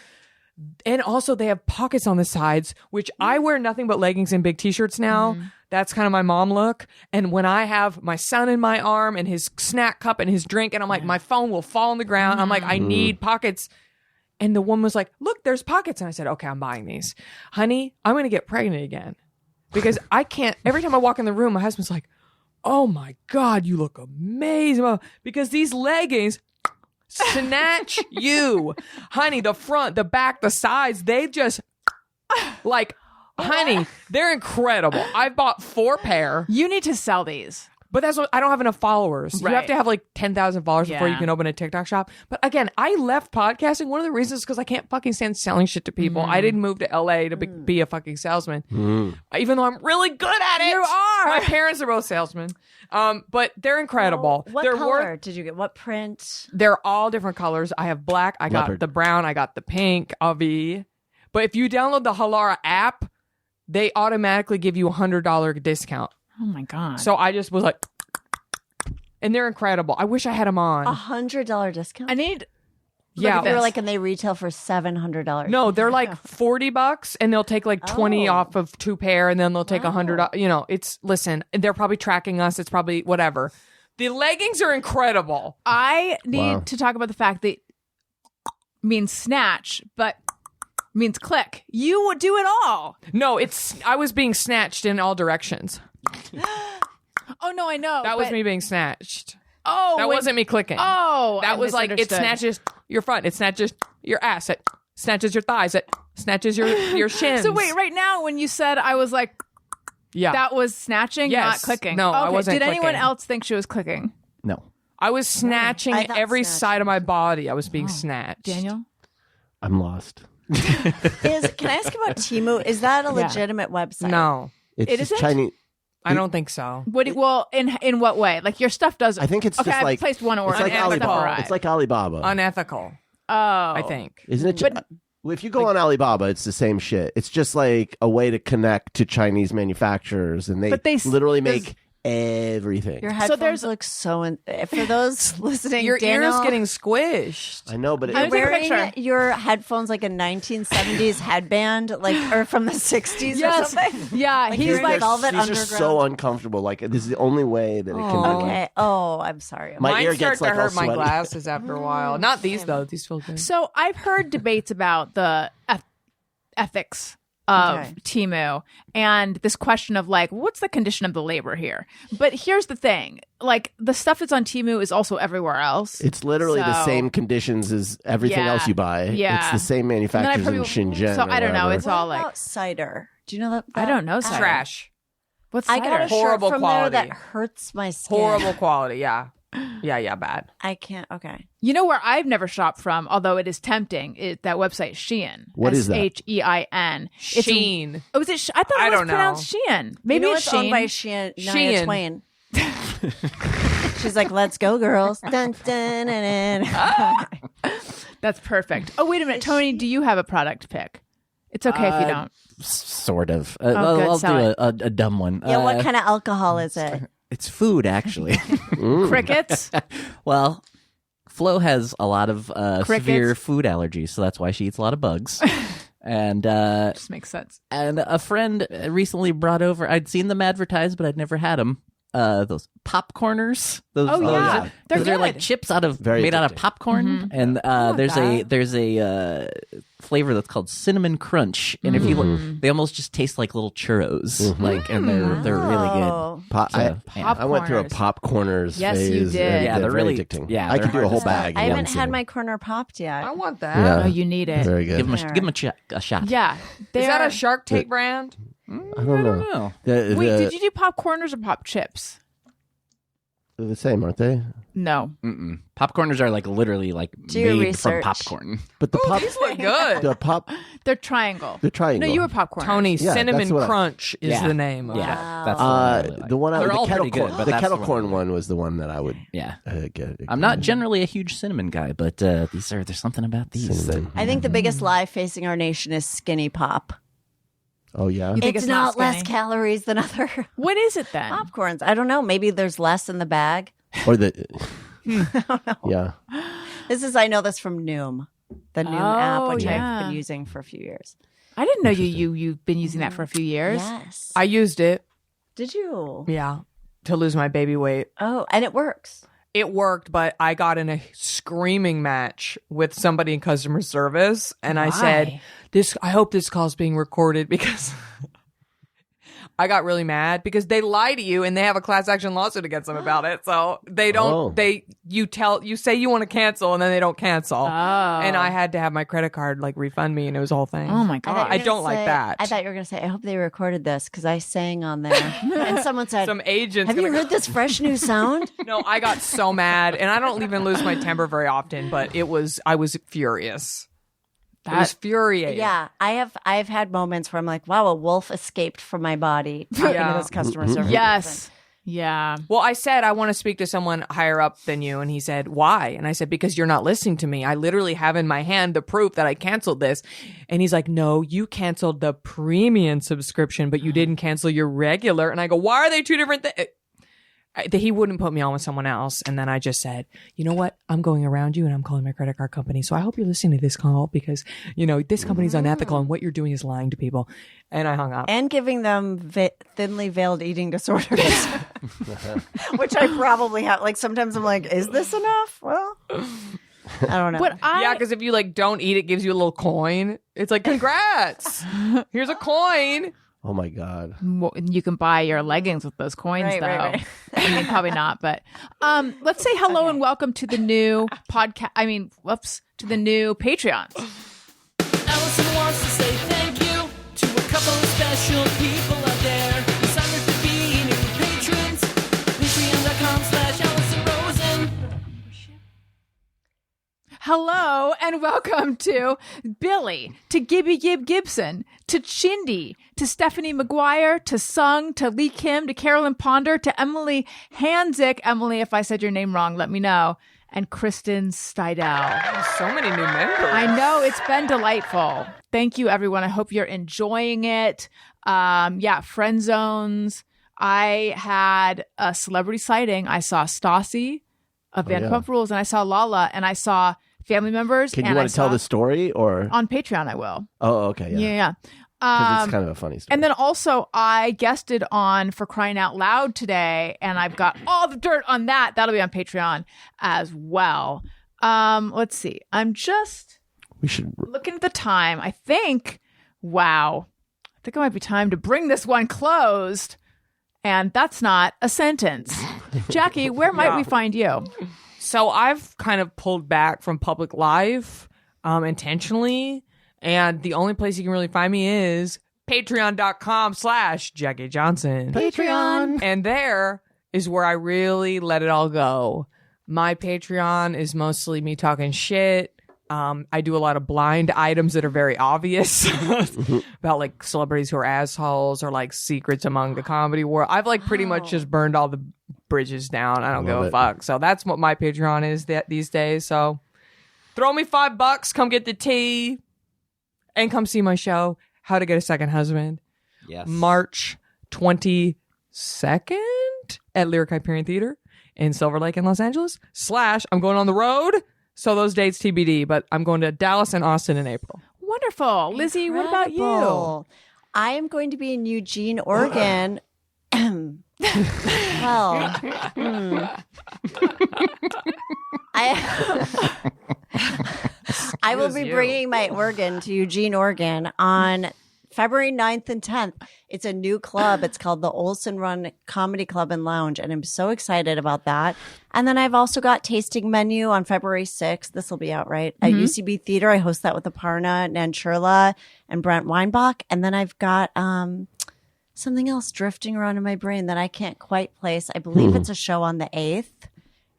And also, they have pockets on the sides, which I wear nothing but leggings and big t-shirts now. That's kind of my mom look. And when I have my son in my arm and his snack cup and his drink, and I'm like, my phone will fall on the ground. I'm like, I need pockets. And the woman was like, look, there's pockets. And I said, okay, I'm buying these. Honey, I'm going to get pregnant again. Because I can't, every time I walk in the room, my husband's like, oh my God, you look amazing. Because these leggings snatch you. Honey, the front, the back, the sides, they just like, honey, they're incredible. I've bought 4 pair. You need to sell these. But that's what I don't have enough followers. You have Right. to have like 10,000 followers before you Yeah. can open a TikTok shop. But again, I left podcasting. One of the reasons is because I can't fucking stand selling shit to people. I didn't move to LA to be a fucking salesman, even though I'm really good at it. You are. My parents are both salesmen. But they're incredible. What they're color did you get? What print? They're all different colors. I have black. I got Leopard. the brown. I got the pink. Avi. But if you download the Halara app, they automatically give you $100 discount. Oh my god! So I just was like. And they're incredible. I wish I had them on. $100 discount. I need. Yeah. at They were this. like, and they retail for $700. No, they're like $40 and they'll take like 20 Oh. off of 2 pair and then they'll take $100. You know, listen, they're probably tracking us. It's probably whatever. The leggings are incredible. I need Wow. to talk about the fact that means snatch, but means click. You would do it all. No, I was being snatched in all directions. Oh no, I know. That was but- me being snatched. Oh, That when- wasn't me clicking. Oh, That I was like, it misunderstood. snatches your front. It snatches your ass. It snatches your thighs. It snatches your shins. So wait, right now when you said I was like Yeah. that was snatching, Yes. not clicking. No, I Okay, wasn't Did anyone clicking. else think she was clicking? No. I was snatching I thought every snatch side of my body. I was being snatched. Daniel? I'm lost. Can I ask about Temu? Is that a legitimate website? No, It's It just isn't? Chinese. I don't think so. Well, in what way? Like your stuff doesn't. I think it's okay. just I've like placed one order. It's like and stuff Alibaba. arrived. It's like Alibaba. Unethical, oh, I think. Isn't it? But- Well, if you go on Alibaba, it's the same shit. It's just like a way to connect to Chinese manufacturers, and But they literally there's- make everything. Your headphones there's- look so. For those listening, Your Daniel, ear's getting squished. I know, but I it, was Take a wearing picture. your headphones like a 1970s headband, like or from the 60s or something. yeah. Like He's you're in like, Velvet these are so Underground. uncomfortable. Like this is the only way that it can. be. Okay. Oh, I'm sorry. My Mine ear start gets to like all hurt my sweaty. glasses after a while. Not these though. These feel good. so I've heard debates about the ethics of Okay. Temu and this question of like, what's the condition of the labor here? But here's the thing: like the stuff that's on Temu is also everywhere else. It's literally the So- same conditions as everything Yeah. else you buy. Yeah. It's the same And then I manufacturers in probably- Shenzhen. So or I don't know. wherever. It's all What like about cider? Do you know that? I don't know cider. Trash. what's I got cider? a shirt Horrible from quality. there that hurts my skin. Horrible quality. Yeah. Yeah. Bad. I can't. Okay. You know where I've never shopped from, although it is tempting, is that website Shein. What is that? Shein. It's- Sheen. Oh, is it? I thought I it was don't know. pronounced Shein. Maybe you know it's it's owned by Shein. Shania Shein. Twain. She's like, "Let's go, girls!" Dun, dun, dun, dun. That's perfect. Oh, wait a minute, Tony. Do you have a product pick? It's okay if you don't. Sort of. good, I'll sell do it. a dumb one. Yeah. What kind of alcohol is it? It's food, actually. Crickets. Well, Flo has a lot of Crickets? severe food allergies, so that's why she eats a lot of bugs. And Just makes sense. a friend recently brought over. I'd seen them advertised, but I'd never had them. those popcorners. Those, Oh, yeah. They're they're like good. chips out of Very made out of addicting. popcorn, and there's a flavor that's called cinnamon crunch, and if you look, they almost just taste like little churros, like, and they're really good. Oh. I went through a popcorners Yes, phase. you did. Yeah, they're very really addicting. yeah, I they're could do a hard whole to bag. I in haven't one had sitting. my corner popped yet. I want that. Yeah. Oh, you need it. Very good. Give them a shot. Yeah. Is that a Shark Tank brand? I don't know. Oh. Wait, did you do popcorners or pop chips? They're the same, aren't they? No. Mm-mm. Popcorners are like literally like Do your made from research. popcorn. But the pop, These look good. they're Triangle. triangle. No, you were popcorn. Tony, Yeah, Cinnamon that's what I- Crunch is Yeah. the name of it. Yeah, that's what I really like. The one They're the all kettle pretty good, corn. but The that's kettle the corn one was the one that I would Yeah. get. I'm not generally a huge cinnamon guy, but there's something about these. Cinnamon. I think the biggest lie facing our nation is skinny pop. Oh yeah. You think It's it's not not less skinny? calories than other What is it then? popcorns. I don't know. Maybe there's less in the bag. Or the. Yeah. I know this from Noom, the Noom Oh, app, which yeah. I've been using for a few years. I didn't know you've been using that for a few years. Yes. I used it, Did you? yeah, to lose my baby weight. Oh, and it works. It worked, but I got in a screaming match with somebody in customer service, and I said, I hope this call's being recorded because I got really mad because they lie to you and they have a class action lawsuit against them about it. So they don't, Oh. you say you want to cancel and then they don't cancel. Oh. And I had to have my credit card like refund me and it was a whole thing. Oh my thought god. you I were don't gonna like say- that. I thought you were going to say, I hope they recorded this because I sang on there. And someone said, Some agents. have you heard this fresh new sound? No, I got so mad, and I don't even lose my temper very often, but I was furious. I was furious. Yeah, I've had moments where I'm like, wow, a wolf escaped from my body talking Yeah. to this customer service. Yes. Yeah. Well, I said I want to speak to someone higher up than you, and he said, "Why?" And I said, "Because you're not listening to me. I literally have in my hand the proof that I canceled this." And he's like, "No, you canceled the premium subscription, but you didn't cancel your regular." And I go, "Why are they two different things?" He wouldn't put me on with someone else. And then I just said, "You know what? I'm going around you and I'm calling my credit card company. So I hope you're listening to this call because, this company's unethical and what you're doing is lying to people." And I hung up. And giving them thinly veiled eating disorders, which I probably have. Like sometimes I'm like, is this enough? Well, I don't know. But Yeah, because if you don't eat it, gives you a little coin. It's like, congrats. Here's a coin. Oh my god. You can buy your leggings with those coins, Right, though. right. I mean, probably not, but let's say hello and welcome to the new podcast. To the new Patreons. Allison wants to say thank you to a couple of special people out there who signed up to be new patrons. Patreon.com/Allison Rosen. Hello and welcome to Billy, to Gibby Gibson, to Chindy, to Stephanie McGuire, to Sung, to Lee Kim, to Carolyn Ponder, to Emily Hanzik. Emily, if I said your name wrong, let me know. And Kristen Steidel. So many new members. I know, it's been delightful. Thank you, everyone. I hope you're enjoying it. Friend zones. I had a celebrity sighting. I saw Stassi of Vanderpump Rules, and I saw Lala, and I saw family members. Can you and want I to tell saw- the story or? on Patreon? I will. Oh, okay, yeah. Yeah. Because it's kind of a funny story. And then also I guested on For Crying Out Loud today, and I've got all the dirt on that. That'll be on Patreon as well. Let's see. I'm just we should. looking at the time. I think it might be time to bring this one closed. And that's not a sentence. Jackie, where might we find you? So I've kind of pulled back from public life intentionally. And the only place you can really find me is patreon.com/Jackie Johnson. Patreon. And there is where I really let it all go. My Patreon is mostly me talking shit. I do a lot of blind items that are very obvious about celebrities who are assholes or secrets among the comedy world. I've pretty much just burned all the bridges down. I don't give a fuck. So that's what my Patreon is these days. So throw me $5, come get the tea, and come see my show, How to Get a Second Husband. Yes. March 22nd at Lyric Hyperion Theater in Silver Lake in Los Angeles. / I'm going on the road. So those dates TBD, but I'm going to Dallas and Austin in April. Wonderful. Lizzie, what about you? Incredible. I am going to be in Eugene, Oregon. Well, I will be bringing my organ to Eugene, Oregon on February 9th and 10th. It's a new club. It's called the Olson Run Comedy Club and Lounge, and I'm so excited about that. And then I've also got tasting menu on February 6th. This will be out, right? At UCB Theater. I host that with Aparna Nancherla and Brent Weinbach. And then I've got something else drifting around in my brain that I can't quite place. I believe it's a show on the 8th.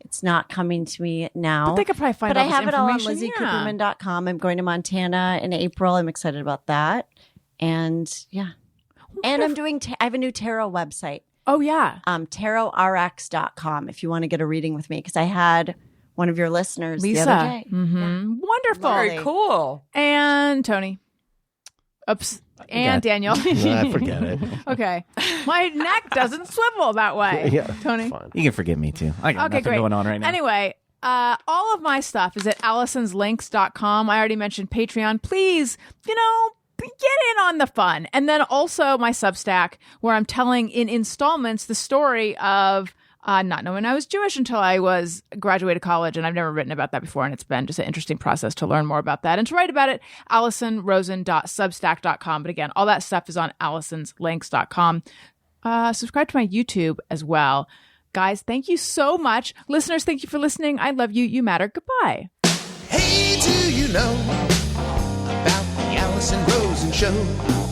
It's not coming to me now. But they could probably find But all I this have it all on information. LizzyCooperman.com. I'm going to Montana in April. I'm excited about that. And yeah. And I'm doing, I have a new tarot website. Oh, yeah. TarotRx.com if you want to get a reading with me. Because I had one of your listeners Lisa. the other day. Mm-hmm. Wonderful. Very cool. And Tony. Oops. And Daniel. I forget it. Okay. My neck doesn't swivel that way. Yeah, Tony. fine. You can forget me too. I got Okay, nothing great. going on right now. Anyway, all of my stuff is at Allison'sLinks.com. I already mentioned Patreon. Please, get in on the fun. And then also my Substack, where I'm telling in installments the story of not knowing I was Jewish until I was graduated college, and I've never written about that before, and it's been just an interesting process to learn more about that and to write about it. AllisonRosen.substack.com. But again, all that stuff is on Allison'sLinks.com. Subscribe to my YouTube as well. Guys, thank you so much. Listeners, thank you for listening. I love you. You matter. Goodbye. Hey, do you know about the Allison Rosen Show?